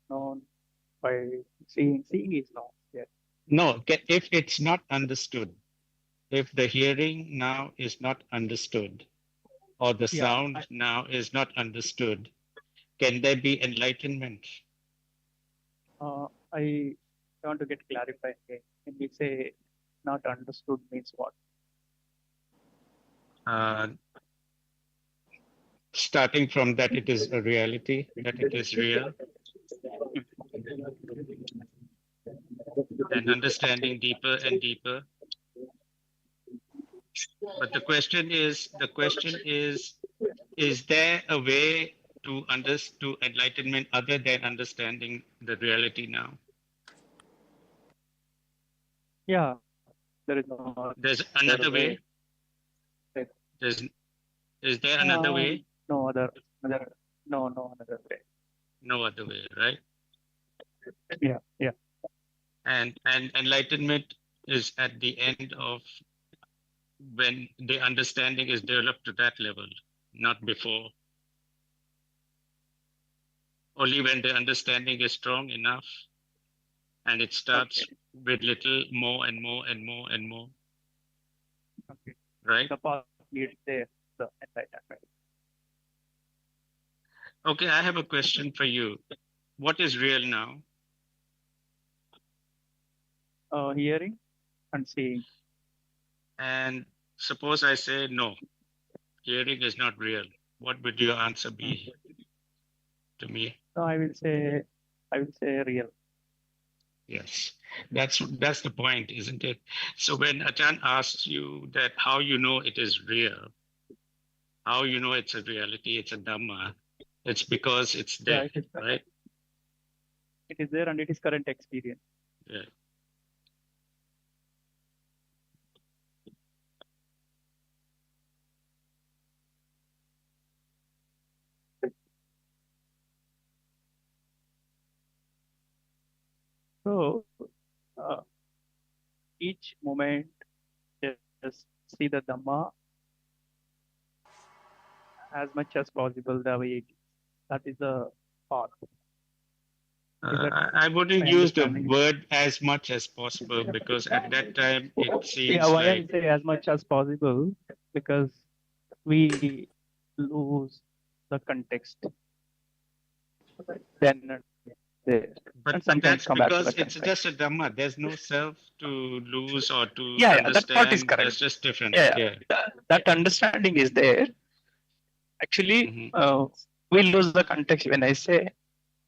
known by seeing. Seeing is known. Yes. No, if it's not understood, if the hearing now is not understood, or the Yeah. sound now is not understood, can there be enlightenment? I want to get clarified again. When we say not understood means what? Starting from that it is a reality, that it is real, and understanding deeper and deeper. But the question is there a way to enlightenment other than understanding the reality now? Yeah, there is no There's other another way. way. Is there another way? No other no other way. No other way, right? Yeah. And enlightenment is at the end of when the understanding is developed to that level, not before. Only when the understanding is strong enough and it starts with little more and more and more and more. Okay. Right? The path leads there, the enlightenment. Okay, I have a question for you. What is real now? Hearing and seeing. And suppose I say no, hearing is not real. What would your answer be to me? So I will say real. Yes, that's the point, isn't it? So when Achan asks you that how you know it is real, how you know it's a reality, it's a Dhamma, it's because it's there, Yeah, right? it is there and it is current experience. Yeah. So each moment just see the Dhamma as much as possible the way it is. That is the path. I wouldn't use the word as much as possible because at that time it seems why like I say as much as possible? Because we lose the context. Then there. But sometimes that's come back to because the it's context. just a Dhamma. There's no self to lose or to That part is understand. correct. That's just different. Yeah. That understanding is there, Actually, Hmm. we lose the context when I say,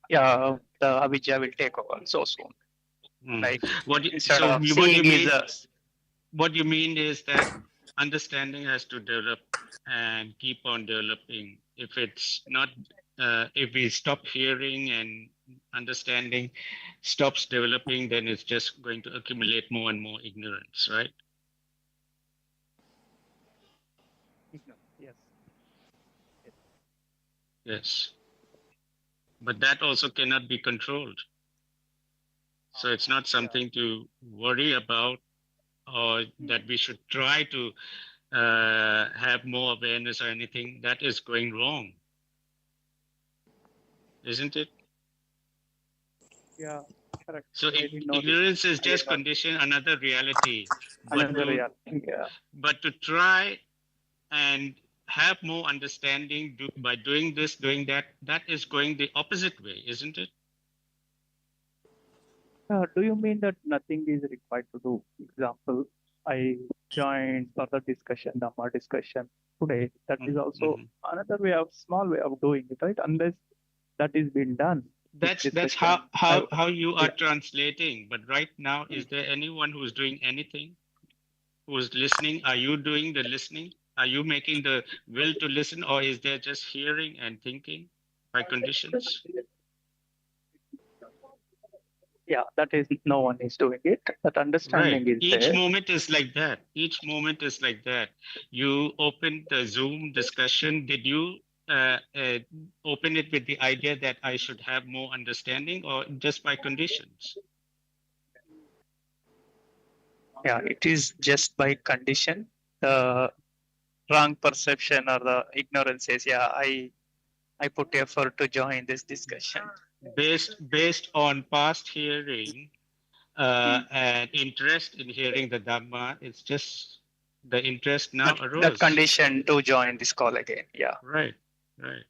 yeah, the avijja will take over so soon. Mm. Like instead So of what you seeing is mean? a What you mean is that understanding has to develop and keep on developing. If it's not, if we stop hearing and understanding stops developing, then it's just going to accumulate more and more ignorance, right? yes. Yes. But that also cannot be controlled. So it's not Yeah. something to worry about or that we should try to have more awareness or anything. That is going wrong, isn't it? Yeah, correct. So I didn't know this. ignorance is I did just not. condition, another reality. But Another to reality. Yeah. but to try and have more understanding by doing this, doing that, that is going the opposite way, isn't it? Do you mean that nothing is required to do? Example, I joined further discussion, Dhamma discussion today. That is also Mm-hmm. another way of small way of doing it, right? Unless that is being done, this That's how discussion. how you are Yeah. translating. But right now, is there anyone who's doing anything? Who's listening? Are you doing the listening? Are you making the will to listen, or is there just hearing and thinking by conditions? Yeah, that is no one is doing it. That Right. understanding is Each there. moment is like that. Each moment is like that. You opened the Zoom discussion. Did you open it with the idea that I should have more understanding, or just by conditions? Yeah, it is just by condition. The wrong perception or the ignorance says, yeah, I put effort to join this discussion. Based on past hearing and interest in hearing the Dhamma, it's just the interest now That arose. condition to join this call again. Yeah. Right. Right.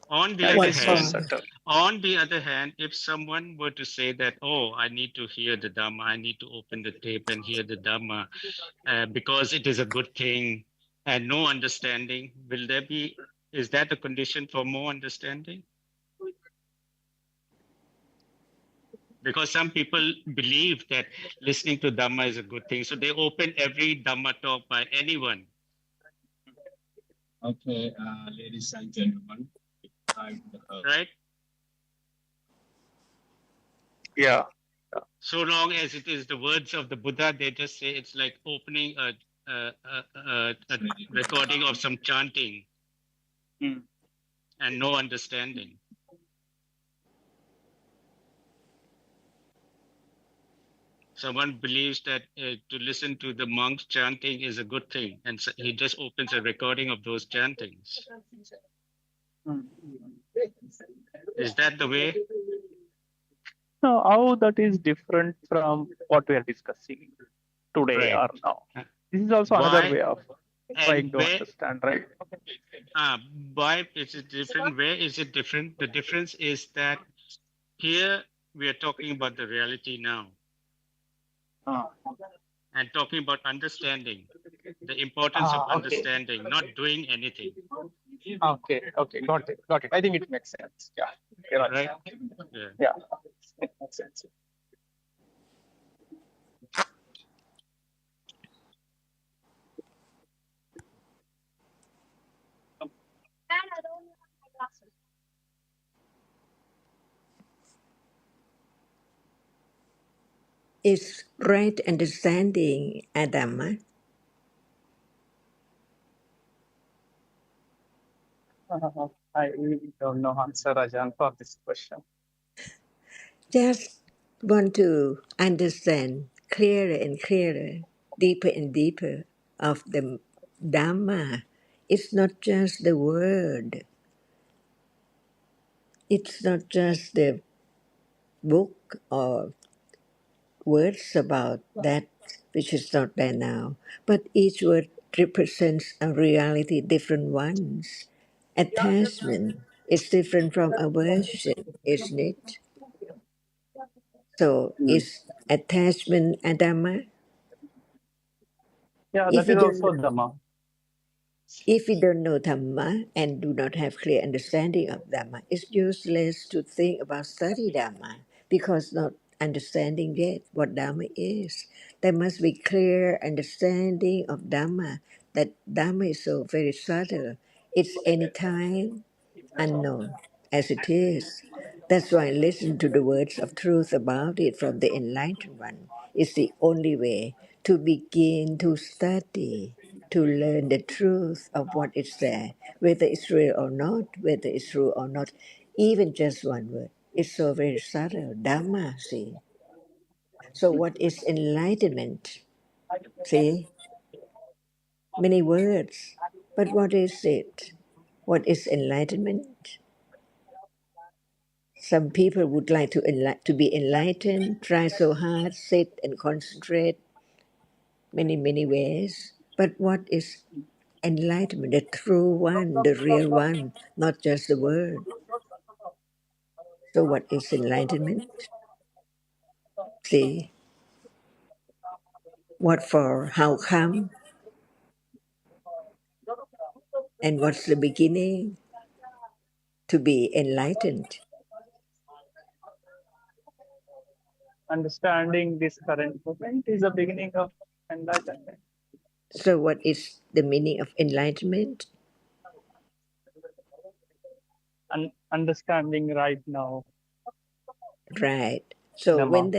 On the It other is so What's hand, wrong? subtle. on the other hand, if someone were to say that, oh, I need to hear the Dhamma, I need to open the tape and hear the Dhamma because it is a good thing and no understanding, will there be, is that a condition for more understanding? Because some people believe that listening to Dhamma is a good thing. So they open every Dhamma talk by anyone. Okay, ladies and gentlemen, Right? Yeah. So long as it is the words of the Buddha, they just say it's like opening a recording of some chanting Mm. and no understanding. Someone believes that to listen to the monks chanting is a good thing, and so he just opens a recording of those chantings. Mm. Is that the way? Now, how that is different from what we are discussing today Right. or now? This is also another Why way of trying and to where? understand, right? Uh, why is it different? Where is it different? The difference is that here we are talking about the reality now Ah. and talking about understanding, the importance of Okay. understanding, not doing anything. Okay. Okay. Got it. Got it. I think it makes sense. Yeah. You're right. Right? Yeah. Yeah. It makes sense. Is right understanding Adama? I really don't know answer, Rajan, for this question. Just want to understand clearer and clearer, deeper and deeper of the Dhamma. It's not just the word. It's not just the book or words about that which is not there now, but each word represents a reality, different ones. Attachment is different from aversion, isn't it? So Mm. is attachment Adama? Yeah, If that we is don't also Dhamma. If we don't know Dhamma and do not have clear understanding of Dhamma, it's useless to think about study Dhamma because not understanding yet what Dhamma is. There must be clear understanding of Dhamma, that Dhamma is so very subtle. It's anytime unknown as it is. That's why listen to the words of truth about it from the enlightened one is the only way to begin to study, to learn the truth of what is there, whether it's real or not, whether it's true or not, even just one word. It's so very subtle. Dhamma, see. So what is enlightenment? See? Many words. But what is it? What is enlightenment? Some people would like to be enlightened, try so hard, sit and concentrate many ways. But what is enlightenment? The true one, the real one, not just the word. So what is enlightenment? See, what for, how come, and what's the beginning to be enlightened? Understanding this current moment is the beginning of enlightenment. So what is the meaning of enlightenment? And understanding right now, Right. So Dhamma.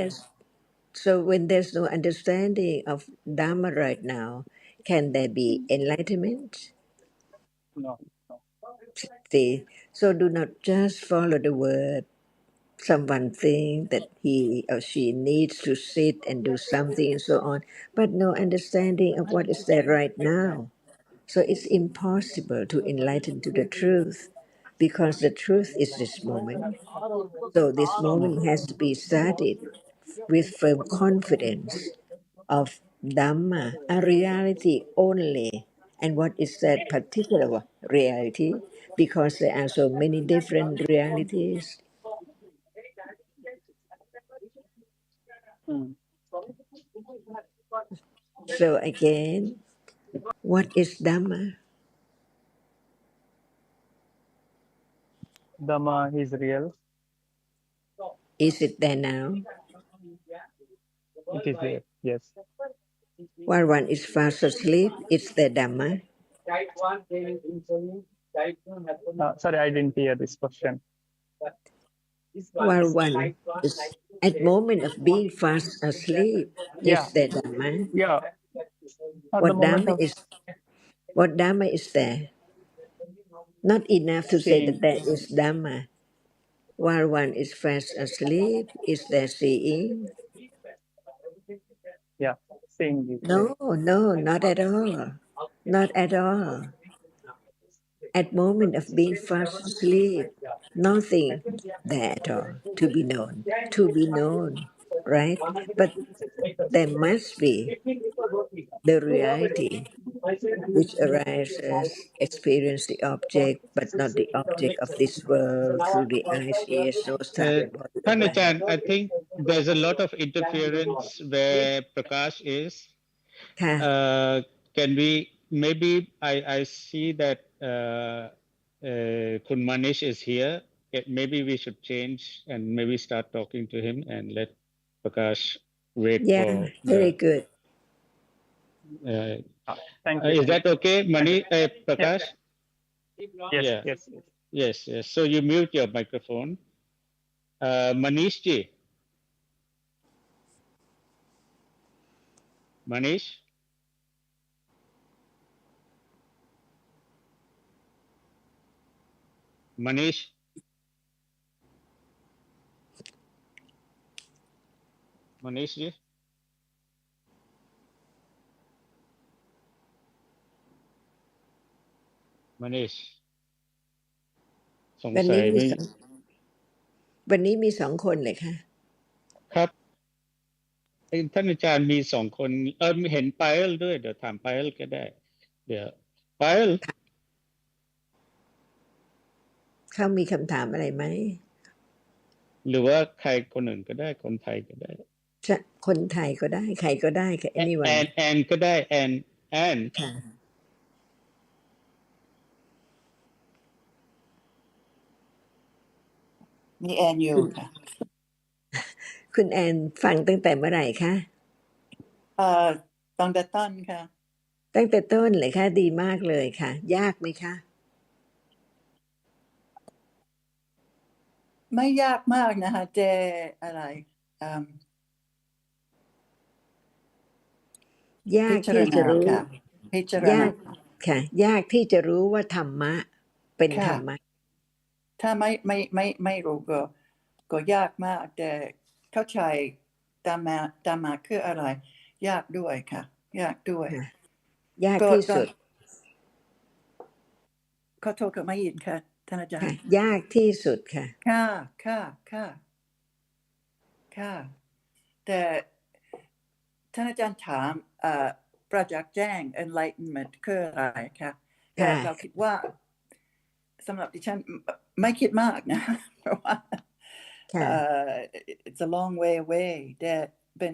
when there's no understanding of Dharma right now, can there be enlightenment? No, no. See, so do not just follow the word. Someone think that he or she needs to sit and do something and so on, but no understanding of what is there right now. So it's impossible to enlighten to the truth because the truth is this moment. So this moment has to be studied with firm confidence of Dhamma, a reality only. And what is that particular reality? Because there are so many different realities. Hmm. So again, what is Dhamma? Dhamma is real. Is it there now? It is there. Yes. While one is fast asleep, it's the Dhamma. Sorry, I didn't hear this question. While one is at moment of being fast asleep, Yeah, is the Dhamma. yeah. At the What moment Dhamma of is what Dhamma is there? Not enough to say that seeing, there is Dhamma. While one is fast asleep, is there seeing? yeah, seeing is there. No, no, not at all. Not at all. At moment of being fast asleep, nothing there at all to be known. To be known, right? But there must be the reality which arises, experience the object, but not the object of this world through the eyes, ears, nose, tongue, and body and mind. Thanachan, I think there's a lot of interference where Prakash is. ค่ะ Can we maybe I see that Kun Manish is here. Maybe we should change and maybe start talking to him and let Prakash wait Yeah, for very the. good. Uh, Thank you. is that okay, Thank you. Yeah. Prakash? Yes, Yeah. yes, yes. Yes. So you mute your microphone. Manish ji. Manish. Manish. Manish ji. Manish สง วัน สั นี้ ย มี ไม่ สองวันนี้มี2 คนเลยค่ะ ครับท่านอาจารย์มี2 คนเห็นไปเอลด้วยเดี๋ยวถามไปเอลก็ได้เดี๋ยวไปเอล เขามีคำถามอะไรไหม หรือว่าใครคนอื่นก็ได้คนไทยก็ได้ จะคนไทยก็ได้ ใครก็ได้ค่ะ anyone แอนก็ได้แอน and ค่ะ มีแอนอยู่ค่ะ คุณแอนฟังตั้งแต่เมื่อไหร่คะ ตั้งแต่ต้นค่ะ ตั้งแต่ต้นเลยคะดีมากเลยค่ะ ยากไหมคะ ไม่ยากมากนะคะแต่อะไรยา พิ ก จาร ที่จะ ณา รู้ ค่ะพิจาร ยา ณาก ค่ะ ยากที่จะรู้ว่าธรรมะเป็นธ ค่ะ รรมะ ถ้าไม่รู้ก็ยากมากแต่เข้าใจDhammaคืออะไรยากด้วยค่ะยากด้วย ค่ะ ยาก ก็ ที่สุด ขอโทษค่ะไม่ยินค่ะท่านอาจาร ค่ะ ย์ ยากที่สุดค่ะ ค่ะค่ะค่ะค่ะแต่ท่านอาจารย์ถามประจักษ์แจ้ง enlightenment คืออะไรคะแต่ ค่ะ เราคิดว่าสำหรับดิฉันไม่คิดมากนะเพราะว่า ค่ะ it's a long way away แต่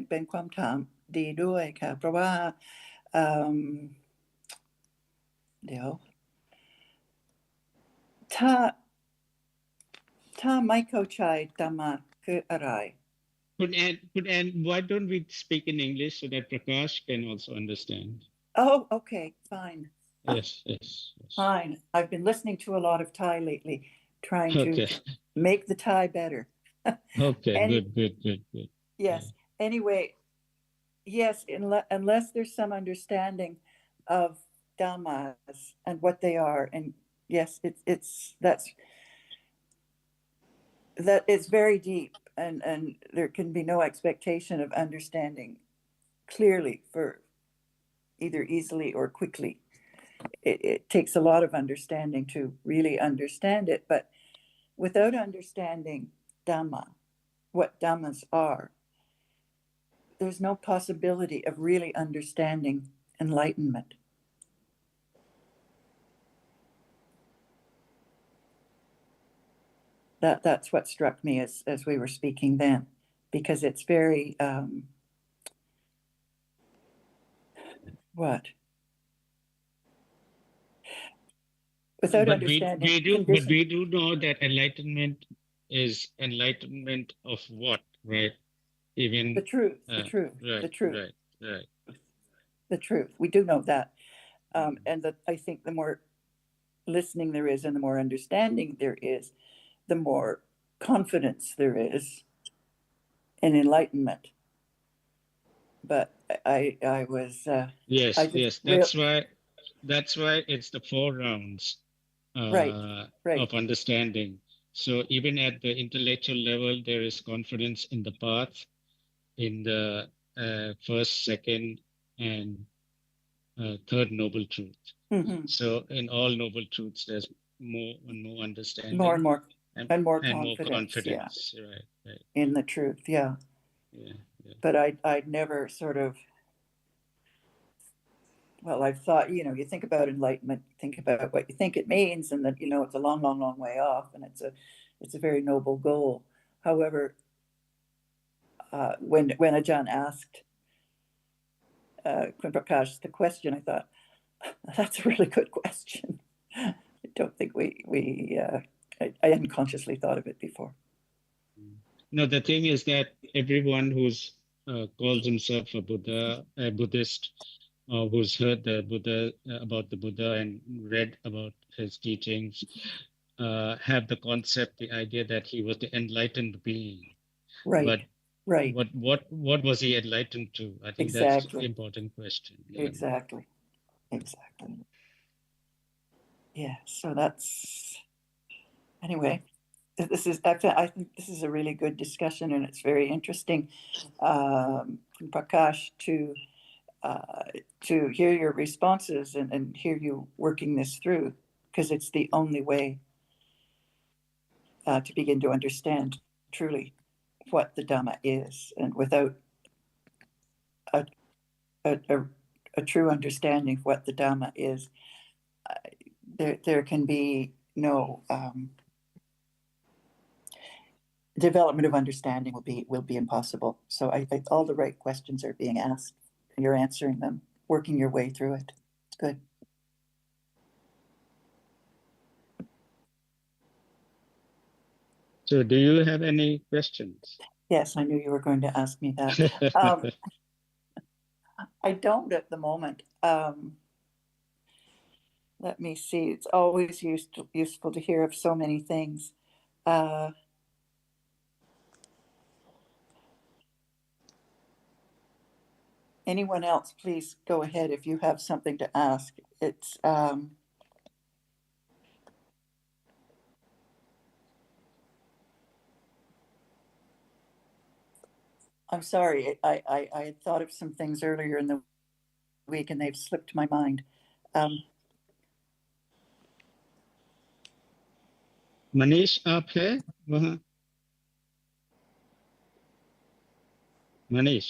เป็นความถามดีด้วยค่ะเพราะว่าเดี๋ยวถ้าไม่เข้าใจธรรมะคืออะไร Could Anne, why don't we speak in English so that Prakash can also understand? Oh, okay, fine. Yes, yes, yes. Fine. I've been listening to a lot of Thai lately, trying Okay. to make the Thai better. Okay, good. Yes. Anyway, yes, unless there's some understanding of Dhammas and what they are, and yes, that it's very deep, and there can be no expectation of understanding clearly for either easily or quickly. It takes a lot of understanding to really understand it, but without understanding Dhamma, what Dhammas are, there's no possibility of really understanding enlightenment. That's what struck me as we were speaking then, because it's very what? Without understanding but we do know that enlightenment is enlightenment of what, right? Even the truth, right, the truth, right. the truth. We do know that, and that I think the more listening there is, and the more understanding there is, the more confidence there is in enlightenment. But I was yes, I just yes. That's why it's the 4 rounds right of understanding. So even at the intellectual level, there is confidence in the path, in the first, second, and third noble truth. Mm-hmm. So in all noble truths, there's more and more understanding, more and more confidence. Yeah. Right. In the truth, yeah. But I'd never sort of, well, I've thought, you think about enlightenment, think about what you think it means, and that it's a long way off, and it's a very noble goal. However, when Ajahn asked Kun Prakash the question, I thought, that's a really good question. I don't think I hadn't consciously thought of it before. No, the thing is that everyone who's calls himself a Buddhist, or who's heard about the Buddha and read about his teachings, have the concept, the idea that he was the enlightened being. Right. But what was he enlightened to? I think that's the important question. Yeah. Exactly. Yeah. So that's anyway. I think this is a really good discussion, and it's very interesting, Prakash, to hear your responses and hear you working this through, because it's the only way to begin to understand truly what the Dhamma is, and without a true understanding of what the Dhamma is, there can be no development of understanding will be impossible. So I think all the right questions are being asked, and you're answering them working your way through it. Good. So do you have any questions? Yes, I knew you were going to ask me that. I don't at the moment. Let me see. It's always useful to hear of so many things. Anyone else, please go ahead if you have something to ask. It's I'm sorry. I had thought of some things earlier in the week and they've slipped my mind. Manish आप है वहाँ मनीष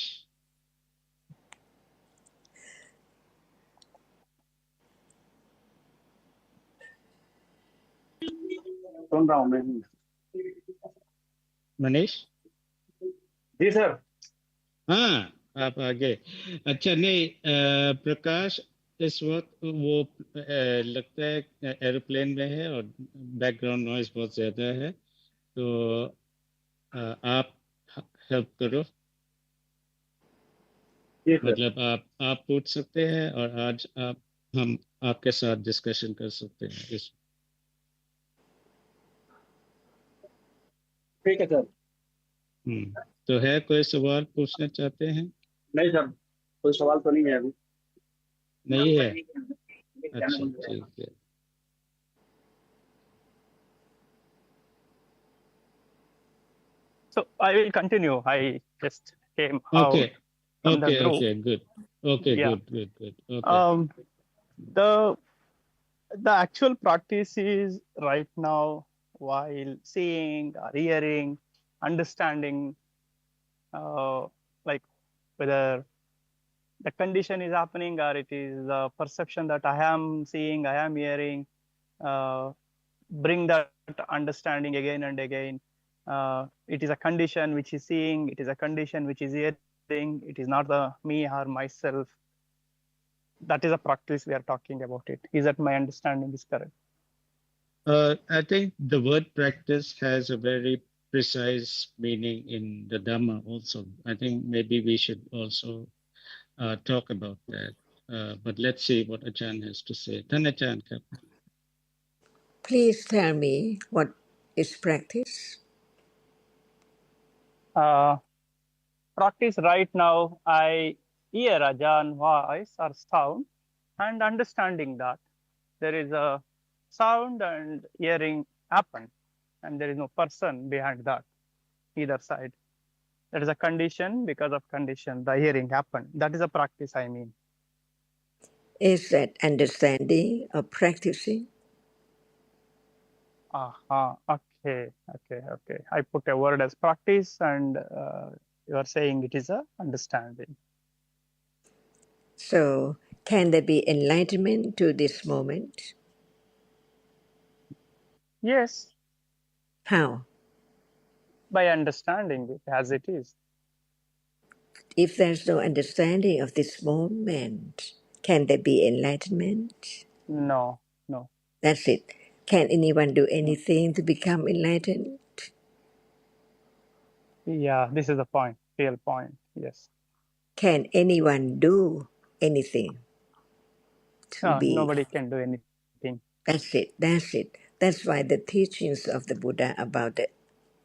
सुन रहा हूँ मैं Manish ji sir हाँ आप आगे अच्छा नहीं प्रकाश इस वक्त वो लगता है एरोप्लेन में है और बैकग्राउंड नॉइज बहुत ज्यादा है तो आप हेल्प करो जी सर मतलब आप पूछ सकते हैं और आज हम आपके साथ डिस्कशन कर सकते हैं इस ठीक है सर तो है कोई सवाल पूछना चाहते हैं नहीं सर कोई सवाल तो नहीं है अभी नहीं है अच्छा ठीक है So I will continue. I just came out from the group. Okay, good. Okay, Yeah. good. Okay. The actual practice is right now while seeing or hearing, understanding, like whether the condition is happening or it is the perception that I am seeing, I am hearing, bring that understanding again and again. It is a condition which is seeing, it is a condition which is hearing, it is not the me or myself. That is a practice we are talking about it. Is that my understanding is correct? I think the word practice has a very precise meaning in the Dhamma also. I think maybe we should also talk about that. But let's see what Ajahn has to say. Than Ajahn, Please tell me what is practice? Practice right now, I hear Ajahn voice or sound and understanding that there is a sound and hearing happen and there is no person behind that, either side. That is a condition, because of condition, the hearing happen. That is a practice, I mean. Is that understanding or practicing? Okay. I put a word as practice and you are saying it is a understanding. So, can there be enlightenment to this moment? Yes. How? By understanding it as it is. If there's no understanding of this moment, can there be enlightenment? No. That's it. Can anyone do anything to become enlightened? Yeah, this is the point, real point. Yes. Can anyone do anything to No, be? nobody can do anything. That's it. That's why the teachings of the Buddha about the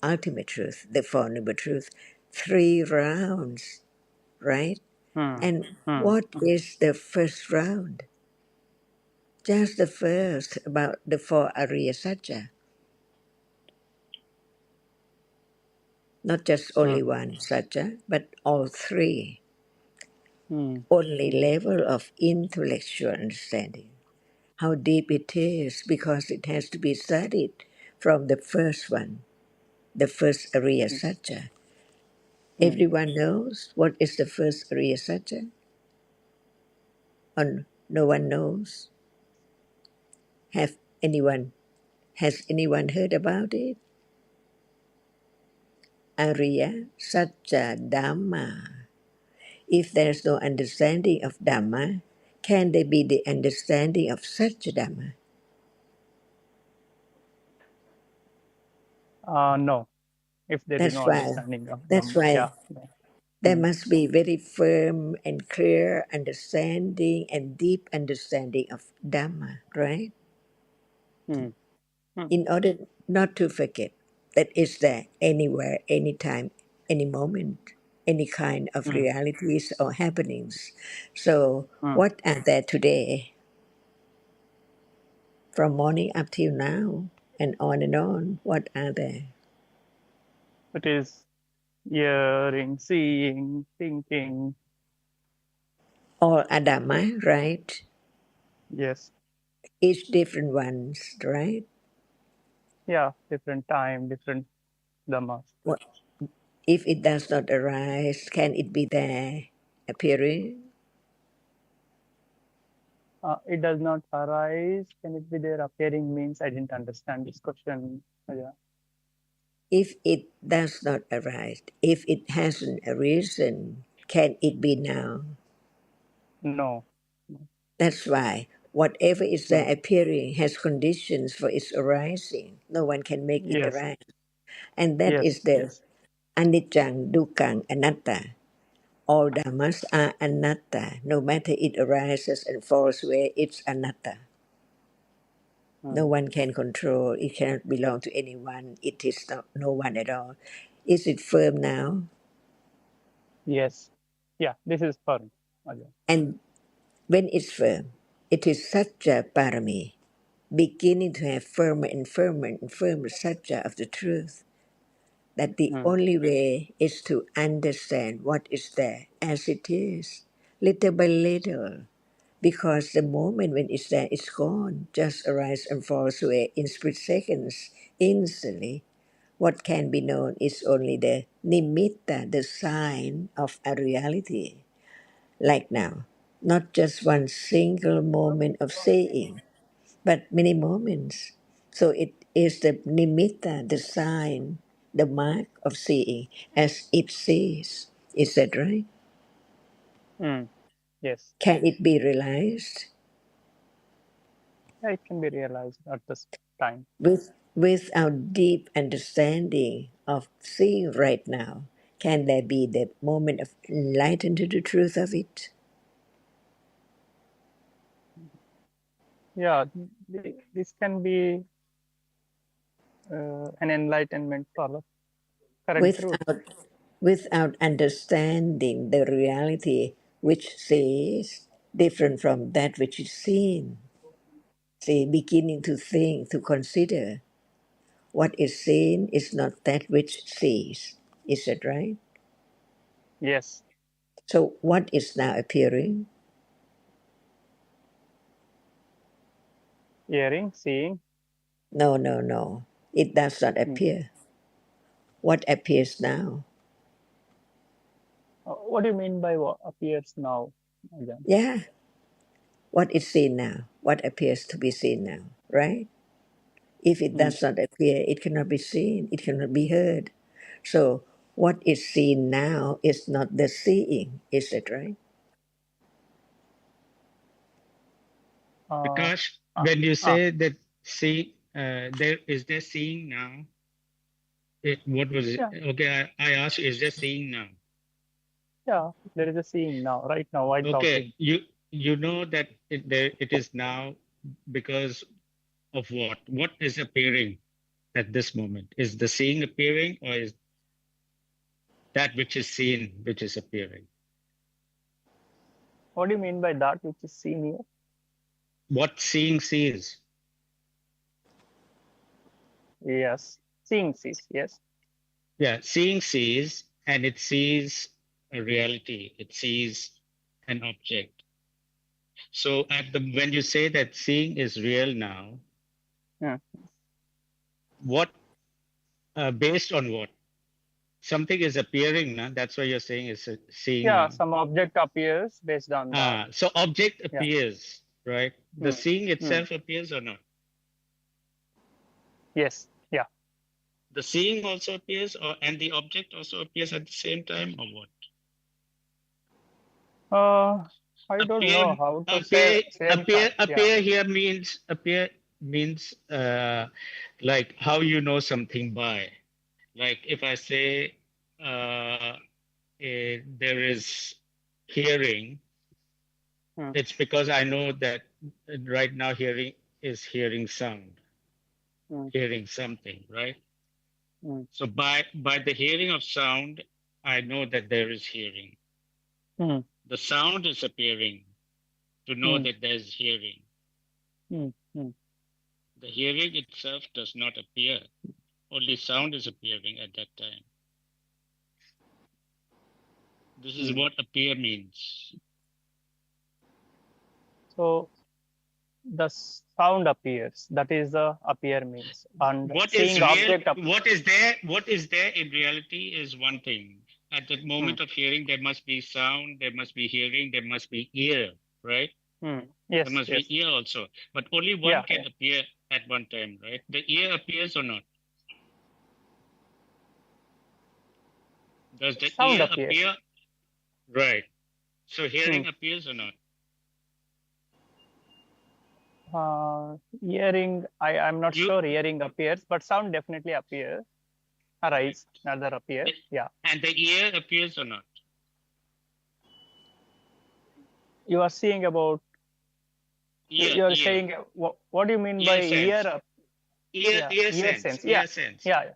ultimate truth, the Four Noble Truth, 3 rounds, right? And what is the first round? Just the first, about the 4 Ariya Satya. Not just only one Satya, but all 3. Only level of intellectual understanding. How deep it is, because it has to be studied from the first one, the first Ariya Satya. Everyone knows what is the first Ariya Satya? Or no one knows? Has anyone heard about it? Ariya Satya Dhamma If there's no understanding of Dhamma, can there be the understanding of such Dhamma? No, if there is That's no why, understanding of that's them. why Yeah. Yeah. there must be very firm and clear understanding and deep understanding of Dhamma, right? Mm. Mm. In order not to forget that it's there anywhere, anytime, any moment, any kind of Mm. realities or happenings. So, Mm. what are there today from morning up till now and on and on? What are there? It is hearing, seeing, thinking. All are Dhamma, right? Yes. Each different ones, right? Yeah. Different time, different dhammas. What, if it does not arise, can it be there appearing? It does not arise. Can it be there? Appearing means I didn't understand this question. Yeah. If it does not arise, if it hasn't arisen, can it be now? No. That's why whatever is there Mm. appearing has conditions for its arising. No one can make it Yes. arise. And that is Yes. the Yes. anicca, dukkha, anatta. All dhammas are anatta. No matter it arises and falls away, it's anatta. No Mm. one can control. It cannot belong to anyone. It is not no one at all. Is it firm now? Yes. Yeah. This is firm. Okay. And when it's firm, it is satya parami, beginning to have firmer and firmer and firmer satya of the truth, that the Mm. only way is to understand what is there as it is, little by little, because the moment when it's there, it's gone, just arise and falls away in split seconds, instantly. What can be known is only the nimitta, the sign of a reality, like now. Not just one single moment of seeing, but many moments. So it is the nimitta, the sign, the mark of seeing as it sees. Is that right? Mm. Yes. Can it be realized? Yeah, it can be realized at this time. With our deep understanding of seeing right now, can there be the moment of enlightenment to the truth of it? Yeah, this can be an enlightenment for the current truth. Without, without understanding the reality which sees different from that which is seen, say, beginning to think, to consider what is seen is not that which sees. Is that right? Yes, So, what is now appearing? hearing, seeing. No, no, no. It does not Mm. appear. What appears now? What do you mean by what appears now? Again? Yeah, what is seen now? What appears to be seen now, right? If it Mm. does not appear, it cannot be seen, it cannot be heard. So, what is seen now is not the seeing, is it right? Uh, Prakash, uh, when you uh, say that see, there seeing now? What was it? yeah, Okay, I asked, is there seeing now? yeah, there is a seeing now, right now, while Okay, talking. you know that it is now because of what? What is appearing at this moment? Is the seeing appearing, or is that which is seen which is appearing? What do you mean by that which is seen here? What seeing sees? Yes, seeing sees, yes. Yeah, seeing sees, and it sees a reality. It sees an object. So at the when you say that seeing is real now, Yeah, what based on what? Something is appearing now. That's why you're saying is seeing yeah, now. some object appears based on that. So object Yeah. appears, right? The Mm. seeing Mm. itself appears or not? Yes, yeah. The seeing also appears, or and the object also appears at the same time, or what? I don't Appear, know how to say appear, same thought. Yeah. appear here means like how you know something by. Like if I say there is hearing, Hmm. it's because I know that right now hearing is hearing sound, Hmm. hearing something, right? Hmm. So by the hearing of sound, I know that there is hearing. Hmm. The sound is appearing to know Hmm. that there is hearing. Hmm. Hmm. The hearing itself does not appear. Only sound is appearing at that time. This is Hmm. what appear means. So the sound appears. That is the appear means. And What is seeing real, object appears. what is there in reality is one thing. At the Hmm. moment of hearing, there must be sound, there must be hearing, there must be ear, right? Hmm. There Yes. must be Yes. ear also. But only one Yeah. can appear at one time, right? The ear appears or not? Does the Sound ear appears. appear? Right. So Hmm. hearing appears or not? Hearing, I'm not You sure hearing appears, but sound definitely appears. right. Arise, another appear. Yeah. And the ear appears or not? You are seeing about, Ear, you are ear, saying, what do you mean by ear ear? sense. Yeah. Ear Ear sense, sense. Yeah. ear sense. Yeah.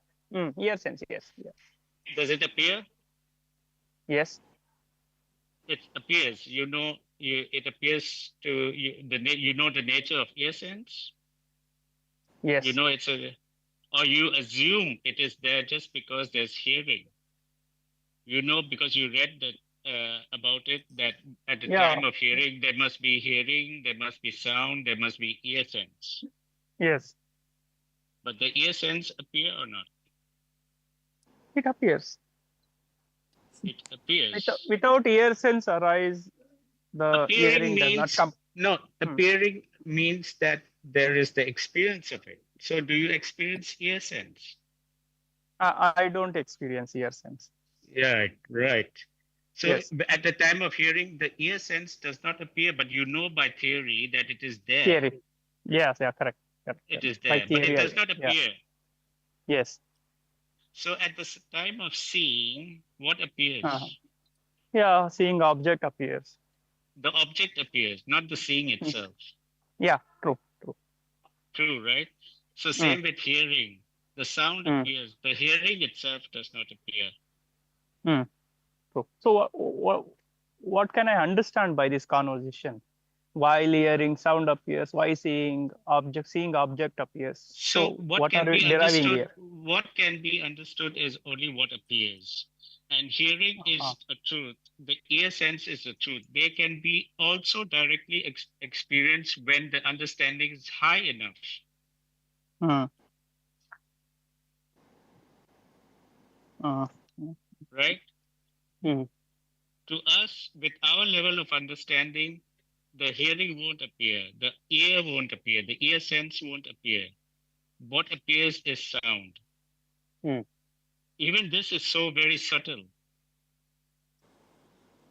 Ear sense. Yes. Yeah. Does it appear? Yes. It appears. It appears to you. You know the nature of ear sense. You Yes. know it's a, or you assume it is there just because there's hearing. You know because you read that about it that at the Yeah. time of hearing there must be hearing, there must be sound, there must be ear sense. Yes. But the ear sense appear or not? It appears. It appears. Without ear sense arise, the Appearing hearing does not means come. no. Hmm. Appearing means that there is the experience of it. So do you experience ear sense? I don't experience ear sense. Right, right. So Yes. at the time of hearing, the ear sense does not appear, but you know by theory that it is there. Theory. Yes. Yeah. Correct. Correct. It is By there, but it theory. does not Yeah. appear. Yes. So at the time of seeing, what Uh-huh. appears? Yeah. Seeing object appears. The object appears, not the seeing Hmm. itself. Yeah. True. True. True, right? So Hmm. same with hearing. The sound Hmm. appears. The hearing itself does not appear. Hmm. True. So what can I understand by this conversation? While hearing sound appears, why seeing object appears. So So what are you what deriving here? can be understood is only what appears. And hearing Uh, is a truth. The ear sense is a truth. They can be also directly experienced when the understanding is high enough, uh, uh, right? mm, To us, with our level of understanding, the hearing won't appear, the ear won't appear, the ear sense won't appear. What appears is sound. mm, Even this is so very subtle.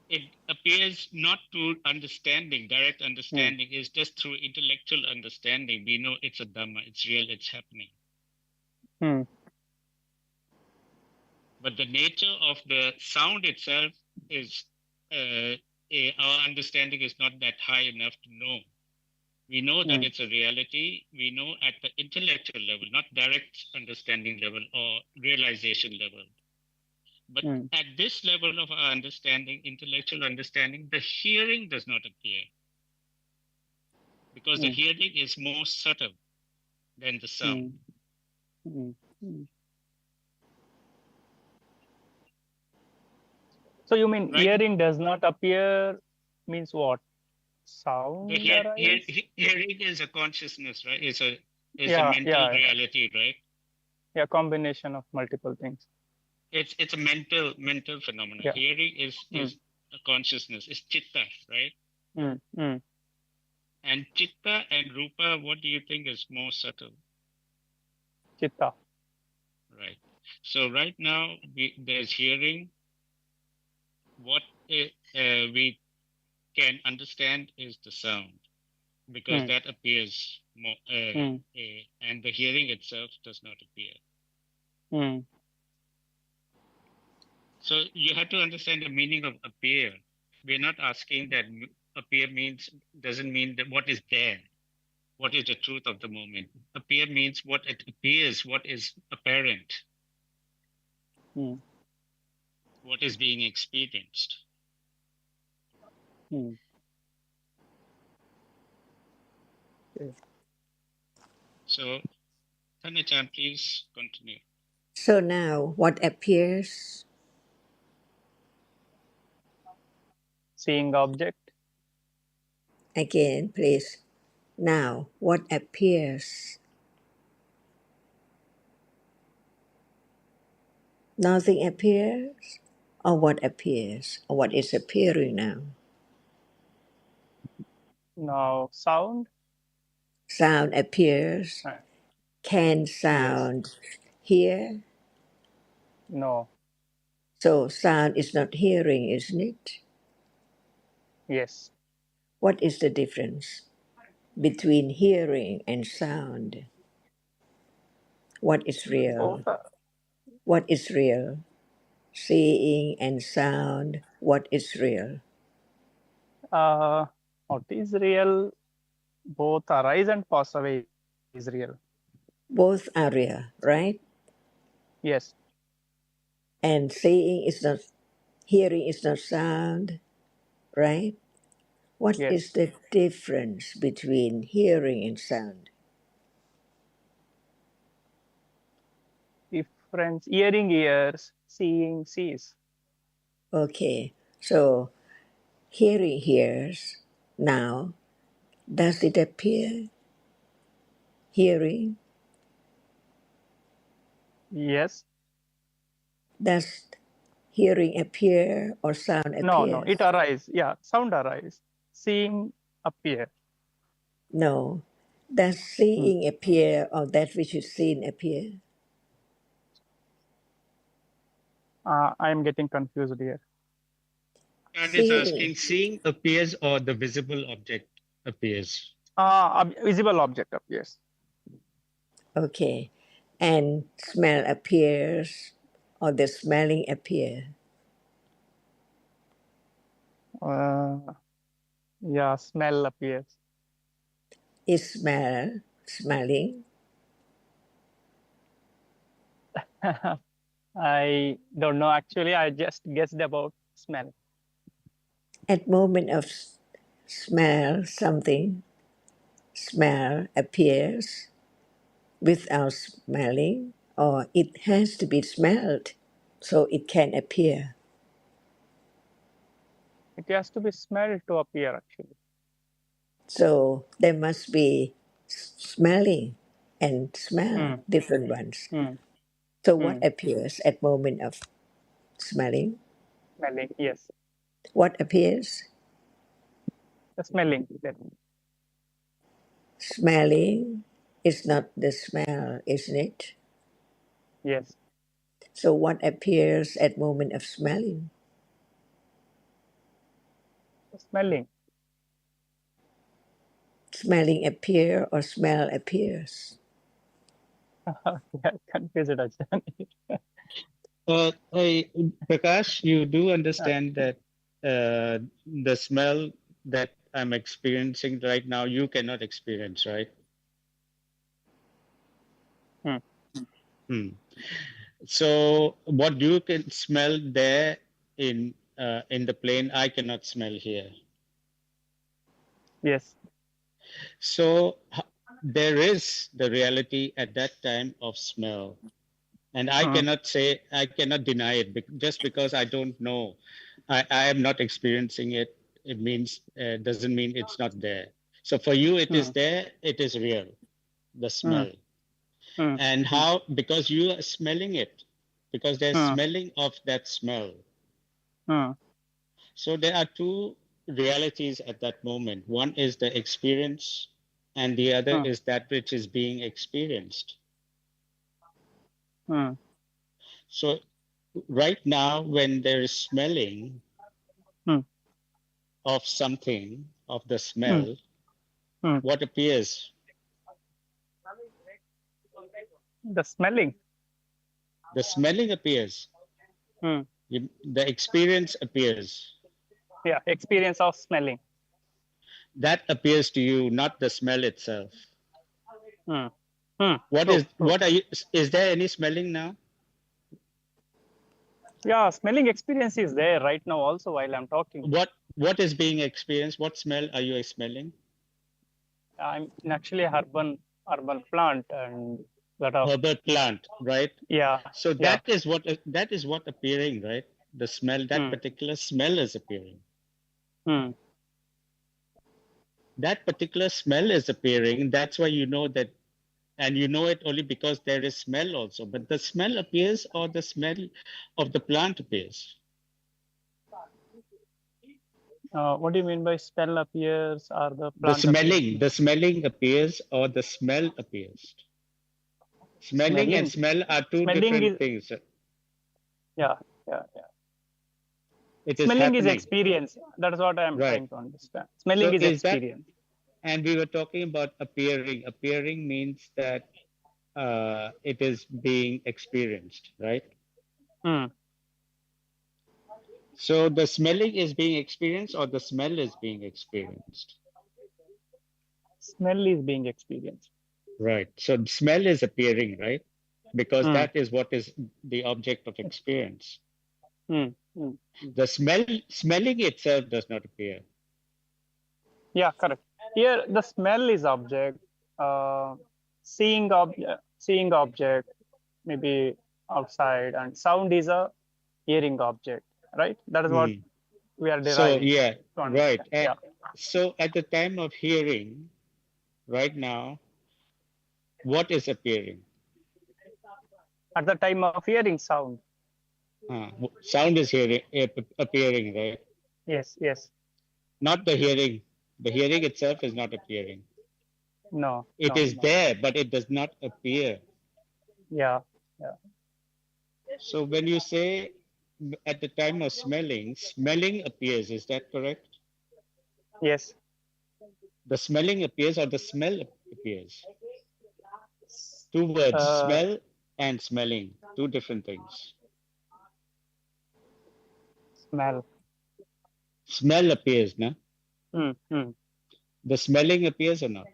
It appears not through understanding, direct mm, understanding, is just through intellectual understanding. We know it's a Dhamma, it's real, it's happening. mm, But the nature of the sound itself is, our understanding is not that high enough to know. We know that mm, it's a reality. We know at the intellectual level, not direct understanding level or realization level. But mm, at this level of our understanding, intellectual understanding, the hearing does not appear because the mm, hearing is more subtle than the sound. mm, mm, mm. So you mean Right? hearing does not appear means what? The Sound arise? hearing is a consciousness, right? Is a Yeah, mental yeah, reality, right? yeah. Combination of multiple things. It's a mental phenomena. Yeah. Hearing Mm, is a consciousness, is chitta, right? mm, mm. And chitta and rupa, what do you think is more subtle? Chitta. Right. So right now there's hearing. What we can understand is the sound, because that appears more, and the hearing itself does not appear. So you have to understand the meaning of appear. We're not asking that appear doesn't mean that what is there, what is the truth of the moment. Appear means what it appears, what is apparent, what is being experienced. So, Tanachan, please continue. So now, what appears? Seeing object. Again, please. Now, what appears? Nothing appears? Or what appears? Or what is appearing now? Now sound. Sound appears. Can Yes. sound hear? No. So sound is not hearing, isn't it? Yes. What is the difference between hearing and sound? What is real? Both are, What is real? Seeing and sound, what is real? what is real? Both arise and pass away is real. Both are real, right? Yes. And seeing is not, hearing is not sound, right? What is Yes. the difference between hearing and sound? Difference. Hearing hears, seeing sees. Okay, so hearing hears. Now, does it appear? Hearing? Yes. Does hearing appear or sound No, no. appear? It arise. Yeah. Sound arise. Seeing appear. No. Does seeing appear or that which is seen appear? I am getting confused here. And is Seeing. asking, seeing appears or the visible object appears? Visible object appears. Okay. And smell appears or the smelling appear? Yeah, smell appears. Is smelling? I don't know. Actually, I just guessed about smell. At moment of smell something, smell appears without smelling, or it has to be smelled so it can appear. It has to be smelled to appear, actually. So there must be smelling and smell, different ones. So what appears at moment of smelling? Smelling, yes. What appears? The smelling. Smelling is not the smell, isn't it? Yes. So what appears at moment of smelling? The smelling. Smelling appear or smell appears? Yeah, confused, Ajahn. Prakash, you do understand that the smell that I'm experiencing right now, you cannot experience, right? So what you can smell there in the plane, I cannot smell here. Yes. So there is the reality at that time of smell. And I cannot deny it just because I don't know. I am not experiencing it. It means, doesn't mean it's not there. So for you, it is there, it is real, the smell. And how, because you are smelling it, because there's smelling of that smell. So there are two realities at that moment. One is the experience, and the other is that which is being experienced. So right now, when there is smelling, of something, of the Hmm. smell, Hmm. what appears? The smelling. The smelling appears. Hmm. The experience appears. Yeah, experience of smelling. That appears to you, not the smell itself. Hmm. Hmm. What True, is, true. what are you, is there any smelling now? Yeah, smelling experience is there right now also while I'm talking. What is being experienced? What smell are you smelling? I'm in actually a urban plant and that of Herbal plant, right? yeah. So Yeah. that is what appearing, right? The smell, that Hmm. particular smell is appearing. Hmm. That particular smell is appearing. That's why you know that, and you know it only because there is smell also. But the smell appears, or the smell of the plant appears. What do you mean by smell appears or the plant appears? The smelling appears, or the smell appears. Smelling and Smelling. smell are two Smelling is different things. yeah, yeah, yeah. It is Smelling is happening, experience. That is what I am right? trying to understand. Smelling So is is that, experience. and we were talking about appearing. Appearing means that it is being experienced, right? Hmm. So the smelling is being experienced, or the smell is being experienced, Smell is being experienced. right? So smell is appearing, right? Because Hmm. that is what is the object of experience. Hmm. Hmm. The smelling itself does not appear. Yeah, correct. Here the smell is object. Seeing object, maybe outside, and sound is a hearing object, right? That is what Hmm. we are So deriving yeah, to right. understand. Yeah. So at the time of hearing, right now, what is appearing? At the time of hearing sound. Sound is appearing, right? Yes, yes. Not the hearing. The hearing itself is not appearing. No, It no, is no. there, but it does not appear. Yeah, yeah. So when you say at the time of smelling, smelling appears, is that correct? Yes. The smelling appears, or the smell appears? Two words, Uh, smell and smelling, two different things. Smell. Smell appears, no? Hmm. The smelling appears or not?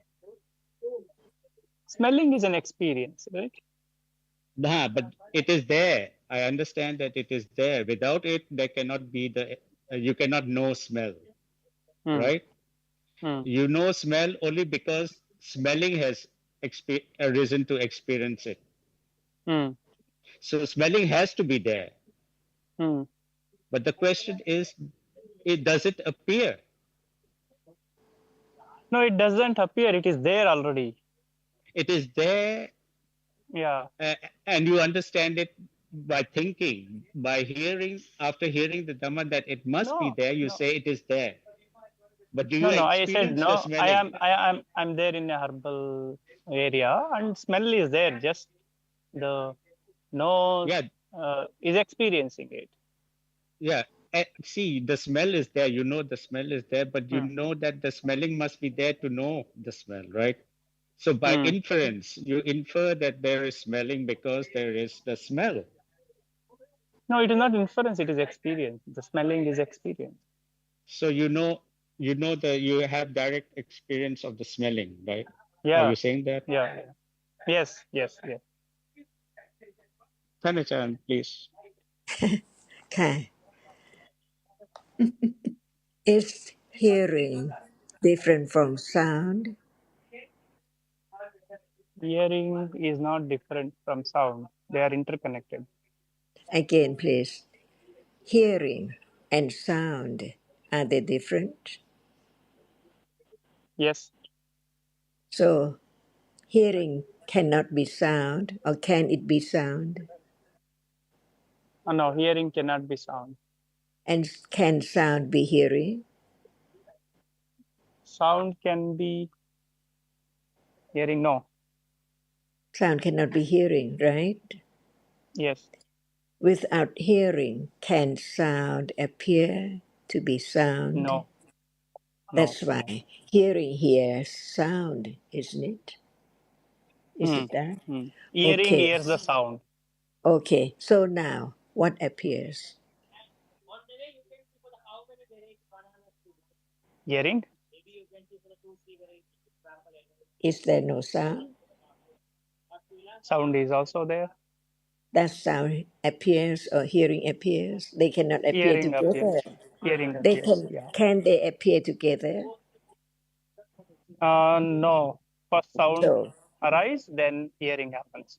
Smelling is an experience, right? Nah, but it is there. I understand that it is there. Without it, there cannot be you cannot know smell, Hmm. right? Hmm. You know smell only because smelling has arisen to experience it. Hmm. So smelling has to be there. Hmm. But the question is, does it appear? No, it doesn't appear. It is there already. It is there, Yeah. and you understand it by thinking, by hearing, after hearing the Dhamma that it must be No, there, you no, say it is there. But do you no. I said experience the no. I smelling? am. I'm there in a herbal area, and smell is there. Just the nose Yeah, is experiencing it. yeah. See, the smell is there. You know the smell is there, but you Hmm. know that the smelling must be there to know the smell, right? So by Hmm. inference, you infer that there is smelling because there is the smell. No, it is not inference. It is experience. The smelling is experience. So you know that you have direct experience of the smelling, right? Are Yeah. you saying that? Yeah. Yeah. Yes. Yes. Yes. Tanachan, please. ค่ะ Is hearing different from sound? Hearing is not different from sound. They are interconnected. Again, please. Hearing and sound, are they different? Yes. So, hearing cannot be sound, or can it be sound? No, hearing cannot be sound. And can sound be hearing? Sound can be hearing. No. Sound cannot be hearing, right? Yes. Without hearing, can sound appear to be sound? No. No. That's why hearing here sound, isn't it? Is Hmm. it that? Hmm. Hearing Okay. hears the sound. Okay. So now what appears? Hearing? Is there no sound? Sound is also there. That sound appears or hearing appears. They cannot appear Hearing appears. together. Hearing They appears. can Yeah. can they appear together? No. First sound So arise, then hearing happens.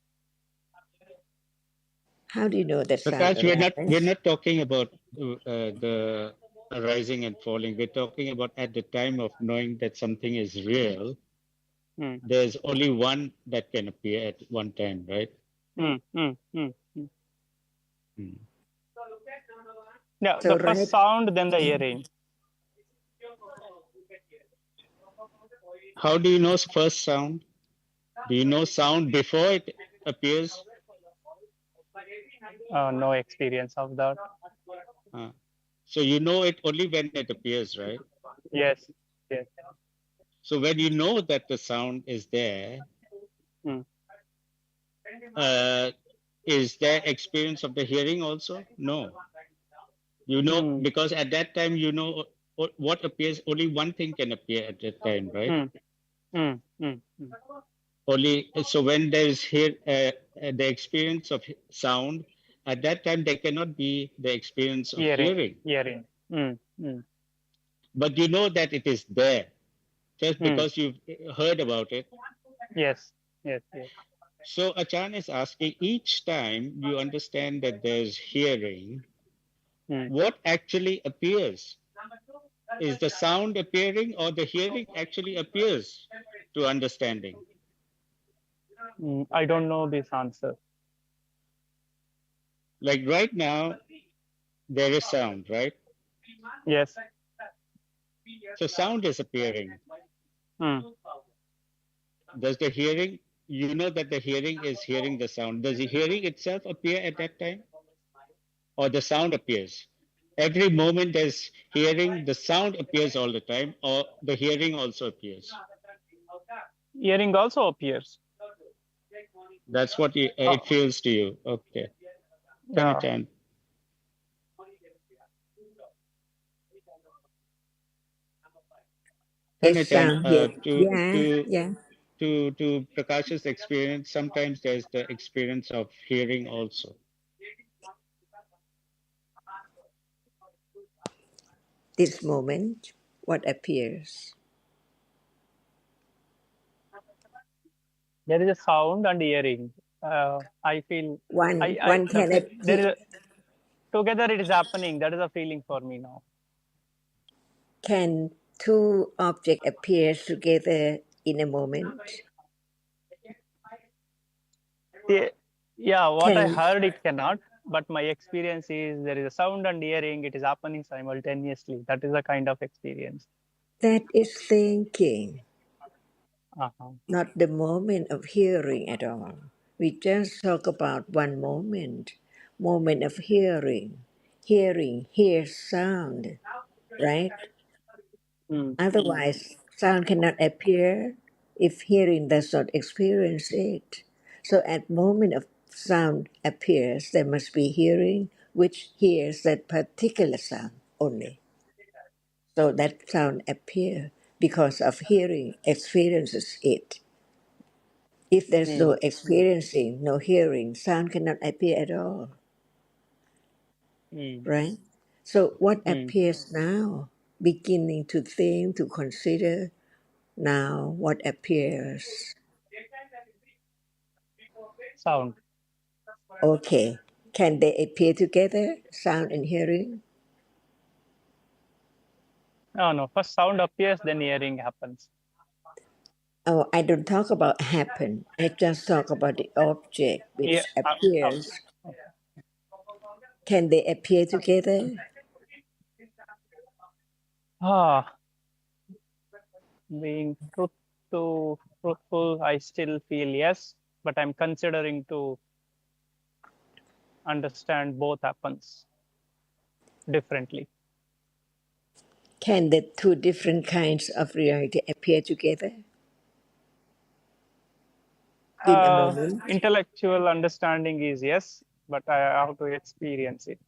how do you know that sound Prakash, we're arises? not talking about the arising and falling. We're talking about at the time of knowing that something is real. Hmm. There's only one that can appear at one time, right? Hmm. Hmm. Hmm. Hmm. Hmm. Yeah, So the first right. sound, then the hearing. How do you know first sound? Do you know sound before it appears? No experience of that. So you know it only when it appears, right? Yes. Yes. So when you know that the sound is there, Hmm. is there experience of the hearing also? No. You know, Hmm. because at that time, you know what appears, only one thing can appear at that time, right? Hmm. Hmm. Hmm. Hmm. Only, so when there is here the experience of sound, at that time, there cannot be the experience of Hearing. hearing. Hearing. Hmm. Hmm. But you know that it is there just Hmm. because you've heard about it. Yes. Yes. Yes. So Achan is asking, each time you understand that there's hearing, Hmm. what actually appears? Is the sound appearing or the hearing actually appears to understanding? I don't know this answer. Like right now, there is sound, right? Yes. So sound is appearing. Hmm. Does the hearing, you know that the hearing is hearing the sound. Does the hearing itself appear at that time? Or the sound appears? Every moment there's hearing, the sound appears all the time, or the hearing also appears. Hearing also appears. That's what it feels to you. Okay. Yeah. Tanachan. Yes, Tanachan, sound here. Yeah, to yeah. Prakash's experience, sometimes there's the experience of hearing also. This moment, what appears? There is a sound and hearing. I feel One can there is appear. together it is happening. That is a feeling for me now. Can two objects appear together in a moment? Yeah, what I Can heard it cannot, but my experience is there is a sound and hearing. It is happening simultaneously. That is a kind of experience. that is thinking, Uh-huh. not the moment of hearing at all. We just talk about one moment of hearing. Hearing, hear sound, right? Mm. Otherwise, sound cannot appear if hearing does not experience it. So at moment of sound appears, there must be hearing which hears that particular sound only. So that sound appear because of hearing experiences it. If there's no Mm. experiencing, no hearing, sound cannot appear at all, Mm. right? So what Mm. appears now? Beginning to think, to consider now what appears. Sound. Okay. Can they appear together, sound and hearing? No, no. First sound appears, then hearing happens. Oh, I don't talk about happen. I just talk about the object Yeah. which appears. Can they appear together? Ah, being truthful, I still feel yes, but I'm considering to understand both happens differently. Can the two different kinds of reality appear together in a moment? Intellectual understanding is yes, but I have to experience it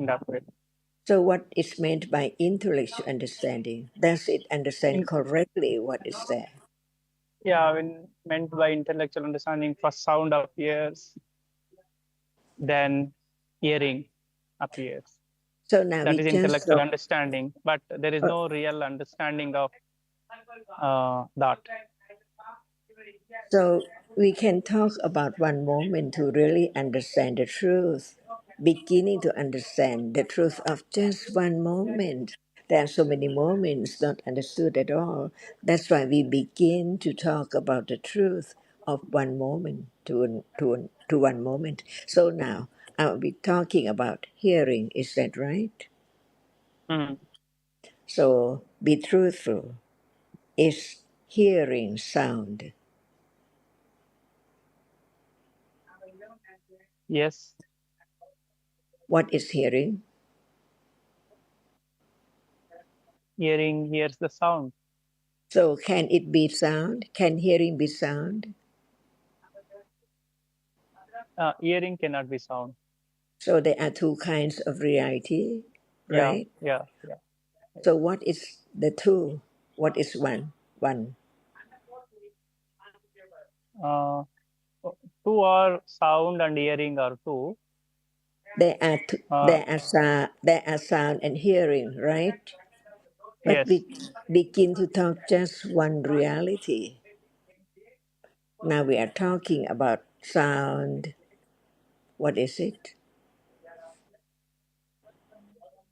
in that way. So, what is meant by intellectual understanding? Does it understand In, correctly what is there? yeah, when meant by intellectual understanding, first sound appears, then hearing appears. So now That we is just intellectual talk, understanding, but there is no real understanding of that. so we can talk about one moment to really understand the truth, beginning to understand the truth of just one moment. There are so many moments not understood at all. That's why we begin to talk about the truth of one moment to one moment. So now I'll be talking about hearing. Is that right? Mm. So be truthful. Is hearing sound? Yes, What is hearing? hearing hears the sound. So can it be sound? Can hearing be sound? Hearing cannot be sound. So there are two kinds of reality, Yeah, right? yeah, yeah. So what is the two? What is one? One. Uh, two are sound and hearing are two. There are two, Uh, there are sound and hearing, right? But yes, we begin to talk just one reality. Now we are talking about sound. What is it?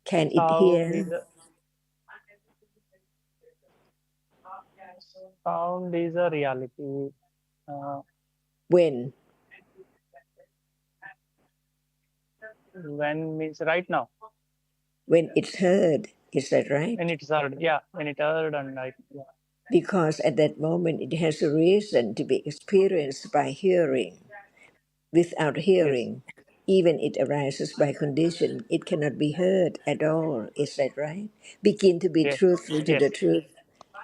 Can it sound hear? is a, sound is a reality. Uh, When? when means right now. When it's heard. Is that right? When it's heard, yeah. When it heard and like, yeah. Because at that moment it has a reason to be experienced by hearing. Without Yes, hearing, even it arises by condition, it cannot be heard at all. Is that right? Begin to be yes, truthful to the yes, truth,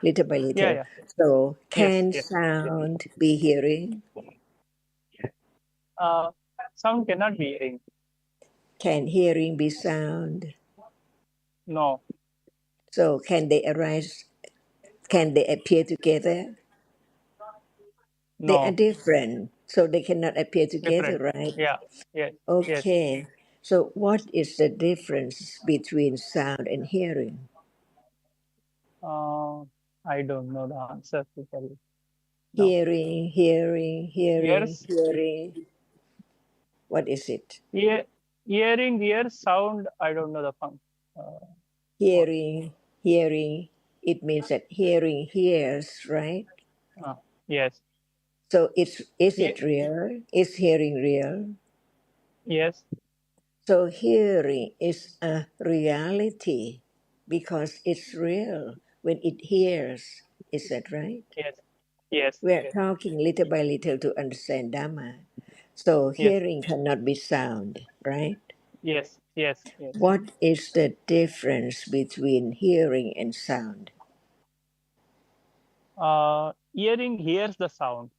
little by yeah, little. yeah, So, yes, can yes, yes. sound be hearing? Uh, sound cannot be hearing. Can hearing be sound? No, So, can they arise? Can they appear together? They are no, different, so they cannot appear together, different. right? Yeah, yes, yes. Okay. So, what is the difference between sound and hearing? Uh, I don't know the answer to tell you. No. Hearing, hearing, hearing, Ears, hearing. What is it? ear, hearing, ear, sound. I don't know the fun. What? Hearing, hearing. It means that hearing hears, right? Uh, yes. So is Ye- it real? Is hearing real? yes, So hearing is a reality because it's real when it hears. Is that right? yes, yes, We are yes, talking little by little to understand Dhamma. So yes, hearing cannot be sound, right? yes, yes, yes. What is the difference between hearing and sound? Hearing hears the sound,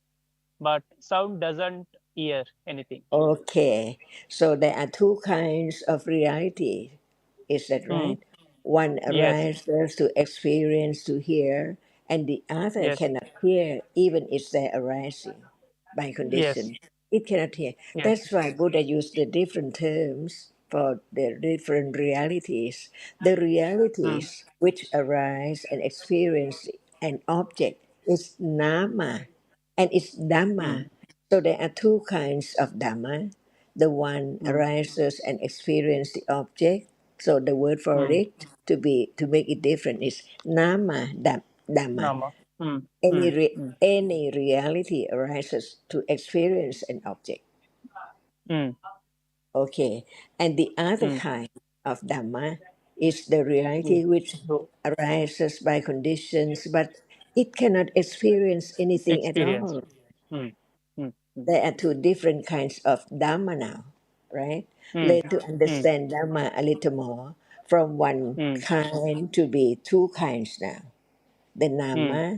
but sound doesn't hear anything. Okay, so there are two kinds of reality. Is that Mm, right? One yes, arises to experience, to hear, and the other yes, cannot hear, even if they're arising by yes, condition. It cannot hear. yes. That's why Buddha used the different terms for the different realities. The Mm, realities which arise and experience an object is nama, and it's mm, Dhamma. So there are two kinds of Dhamma. The one mm, arises and experience the object. So the word for mm. it to make it different is Dhamma. Nama. Mm, Any mm, mm, any reality arises to experience an object. mm, Okay, and the other mm. kind of Dhamma is the Yes. reality which So arises by conditions, but it cannot experience anything at experience. all. Mm, mm, mm, There are two different kinds of Dhamma now, right? mm, Learn to mm, understand Dhamma a little more. from one Mm. kind to be two kinds now. The Mm. Nama,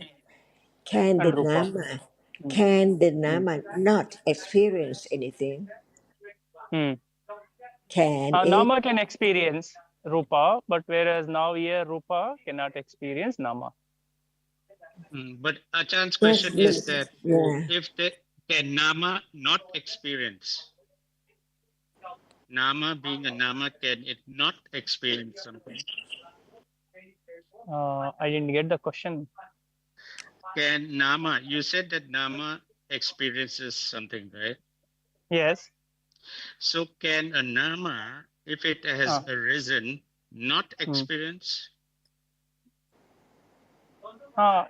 can the And Rupa. Nama, Mm. can the Mm. Nama not experience anything? Mm. Can it? Nama can experience Rupa, but whereas now here Rupa cannot experience Nama. But Achan's Yes, question is yes, that yeah. if the can Nama not experience? Nama being a Nama, can it not experience something? I didn't get the question. Can Nama, you said that Nama experiences something, right? Yes. So can a Nama, if it has Uh, arisen, not mm. experience?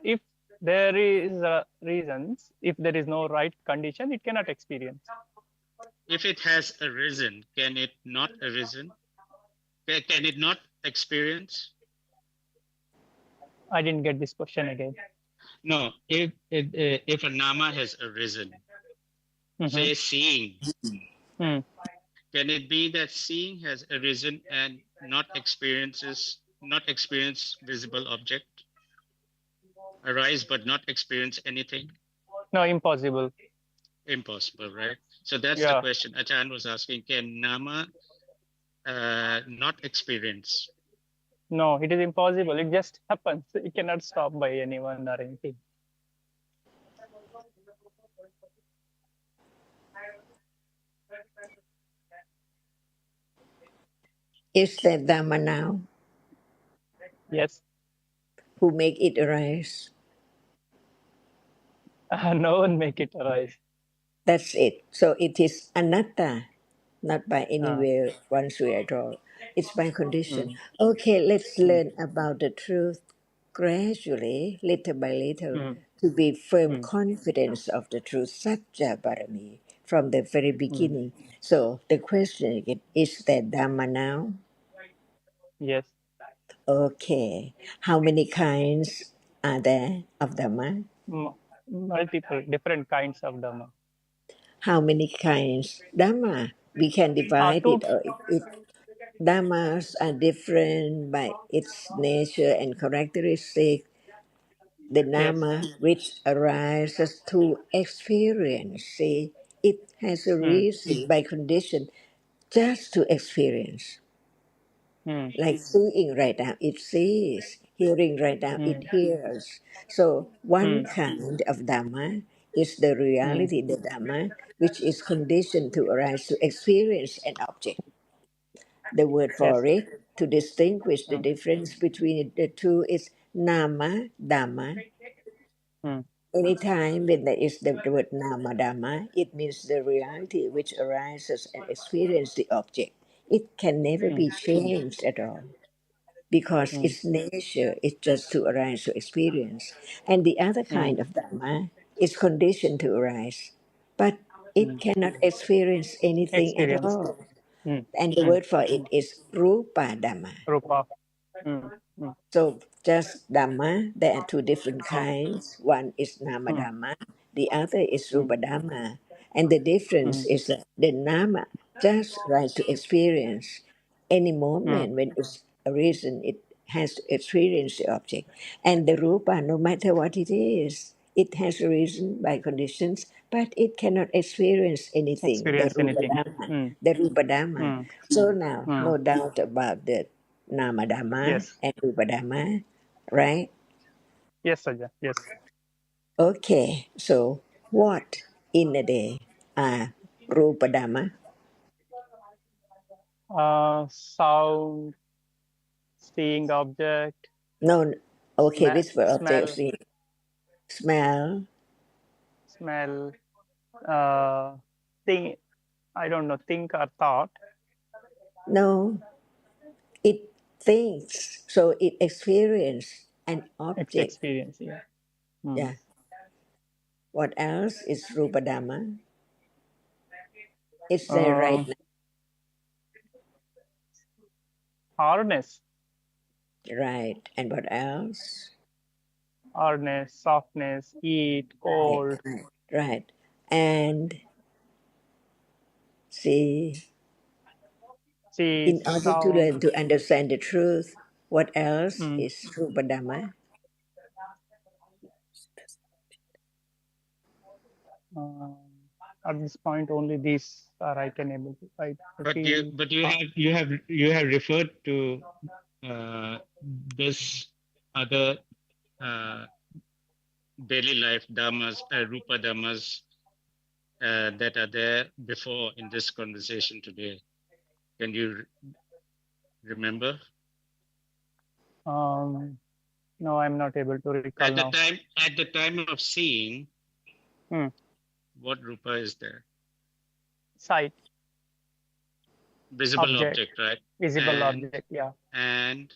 If there is reasons, if there is no right condition, it cannot experience. If it has arisen, can it not arisen? Can it not experience? I didn't get this question again. No, if a Nama has arisen, say seeing, Mm. can it be that seeing has arisen and not experience visible object? Arise but not experience anything? No, impossible. Impossible, right? So that's the Yeah. question. Achan was asking, can Nama not experience? No, it is impossible. It just happens. It cannot stop by anyone or anything. Is that Dhamma now Yes. who make it arise? No one make it arise. That's it. So it is anatta, not by Uh, anywhere, one way at all. It's by mm. condition. Okay, let's Mm. learn about the truth gradually, little by little, Mm. to be firm Mm. confidence of the truth, Satya Barami, from the very Mm. beginning. So the question again, is that Dhamma now? Yes. Okay. How many kinds are there of Dhamma? Multiple different kinds of Dhamma. How many kinds Dhamma? We can divide Two. it, or it Dhammas are different by its nature and characteristic. The Yes. Nama which arises to experience, see, it has a Mm. reason by condition just to experience. Mm. Like seeing right now, it sees. Hearing right now, Mm. it hears. So one Mm. kind of Dhamma is the Mm. reality, the Dhamma, which is conditioned to arise to experience an object. The word Yes. for it, to distinguish the Mm. difference between the two, is Nama Dhamma. Mm. Anytime when there is the word Nama Dhamma, it means the reality which arises and experiences the object. It can never Mm. be changed at all, because Mm. its nature is just to arise to experience. And the other Mm. kind of Dhamma is conditioned to arise, but it Mm. cannot experience anything at Experience. all. Mm. And the Mm. word for it is Rupa Dhamma. Rupa. Mm. Mm. So just Dhamma, there are two different kinds. One is Nama Mm. Dhamma, the other is Mm. Rupa Dhamma. And the difference Mm. is that the Nama just right to experience. Any Mm. moment when it's arisen, it has to experience the object. And the Rupa, no matter what it is, it has arisen by conditions, but it cannot experience anything, the Experience Rupa anything. Dhamma. Mm. The Rupa Dhamma. Mm. So now, Mm. no doubt about the Nama Dhamma Yes. and Rupa Dhamma, right? Yes, Sajja. Yes. Okay, so what in a day are Rupa Dhamma? Sound, seeing object, No, okay, which were smell, objects? See, smell? smell, uh, think. I don't know. Think or thought. No, it thinks, so it experiences an object. Experience. Yeah. Mm. Yeah. What else is Rupa Dhamma? It's there right Uh, hardness, now. Right. And what else? hardness, softness, heat, Right, cold, right, right. And see, see In order to sound. learn to understand the truth, what else Mm. is Rupa Dhamma? Uh, at this point, only these are I can able to. I feel. But you have referred to this other uh, daily life dhammas, rupa dhammas that are there before in this conversation today. Can you remember? No, I'm not able to recall now. At the time of seeing, Hmm. what rupa is there? Sight, Visible object, object, right? visible And object. Yeah. and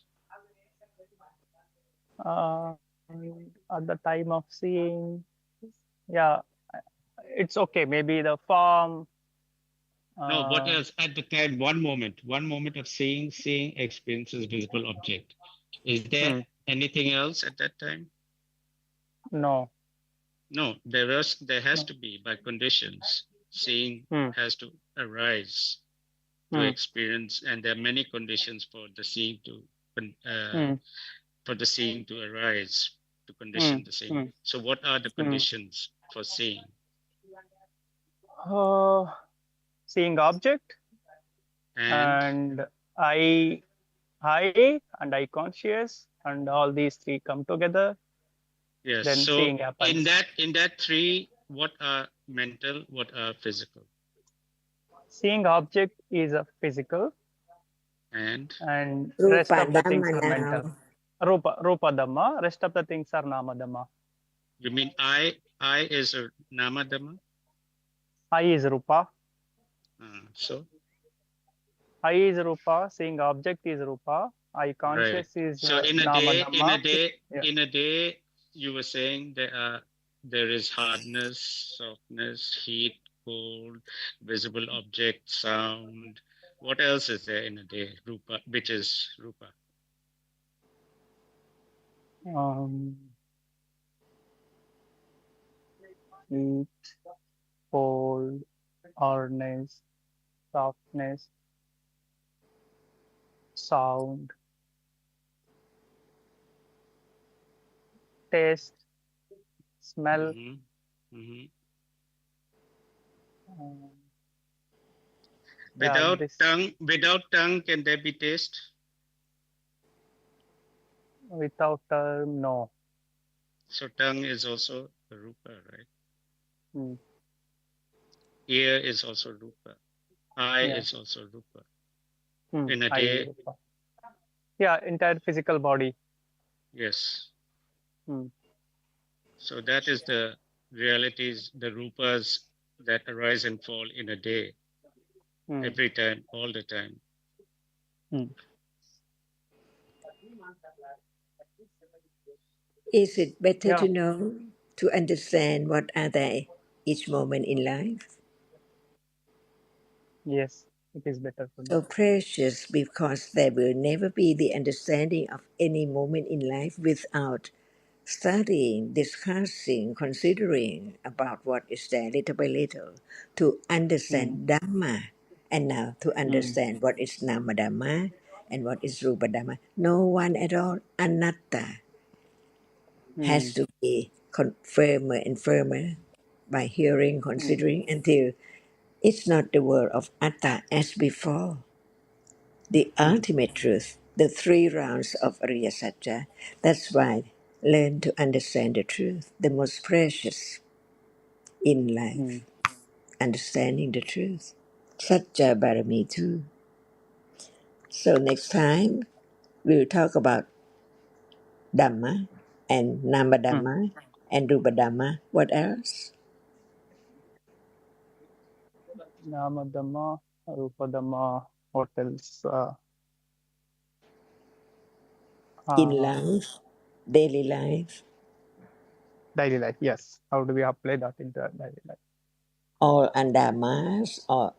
Uh, at the time of seeing, yeah, it's okay. Maybe the form. no, what Uh, else? At the time, one moment of seeing experiences visible object. Is there hmm, anything else at that time? no, No, there has no. to be by conditions. Seeing Hmm, has to arise to hmm, experience, and there are many conditions for the seeing to hmm, arise to hmm, condition the seeing. hmm, So, what are the hmm. conditions for seeing? Uh, Seeing object And and I, I and I conscious and all these three come together. yes, Then so seeing happens. in that three, what are mental, what are physical, Seeing object is a physical, and and rest Rupa of the things Dhamma are mental. now. Rupa Dhamma. Rest of the things are Nama Dhamma. you mean I is a nama dhamma? I is Rupa. So I is Rupa. Seeing object is Rupa. I right. conscious is So Nama Dhamma. Yeah. in a day, you were saying there is hardness, softness, heat, cold, visible object, sound. What else is there in a day? Rupa, which is rupa. Um, heat, cold, hardness, softness, sound, taste, smell. Hmm. Hmm. Um, yeah, this Without tongue, can there be taste? without no. So tongue is also a rupa, right? Mm, Ear is also rupa. Eye yeah. is also rupa. In a I is day, Rupa. Yeah, entire physical body. yes. Mm, So that is the realities, the rupas that arise and fall in a day, mm, every time, all the time. mm. Is it better Yeah. to know, to understand what are they each moment in life? Yes, it is better to know. So precious because there will never be the understanding of any moment in life without studying, discussing, considering about what is there little by little to Mm, understand Dhamma, and now to mm, understand what is Nama Dhamma and what is Rupa Dhamma. No one at all, anatta, has mm, to be firmer and firmer by hearing, mm, considering until it's not the word of atta as before. The mm, ultimate truth, the three rounds of Ariya Satya. That's why learn to understand the truth, the most precious in mm, life, understanding the truth. Satya Barami too. So next time we'll talk about Dhamma and Nama mm. Dhamma and Rupa Dhamma. What else? Nama Dhamma, Rupa Dhamma, what else? In Uh, life, daily life, Daily life. Yes. How do we apply that into our daily life? all are Dhammas, or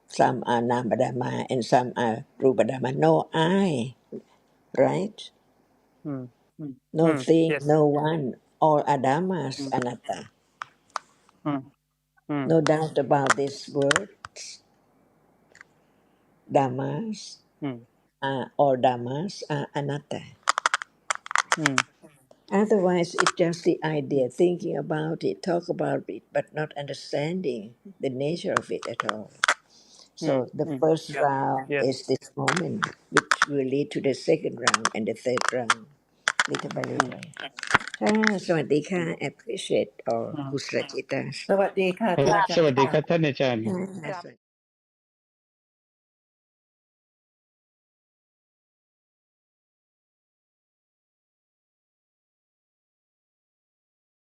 some are Nama Dhamma and some are Rupa Dhamma. No I, right? Mm, mm, No mm. thing, Yes. no one. All are Dhammas, Mm, anatta. mm, mm, No doubt about this word. dhammas mm, or dhammas are anatta. mm, Otherwise, it's just the idea, thinking about it, talk about it, but not understanding the nature of it at all. So the first yeah, round yes. is this moment, which will lead to the second round and the third round, little by Mm, little. สวัสดีค่ะ appreciate all mm. who stretch it us. สวัสดีค่ะท่านอาจารย์ค่ะ สวัสดีครับท่านอาจารย์ ค่ะ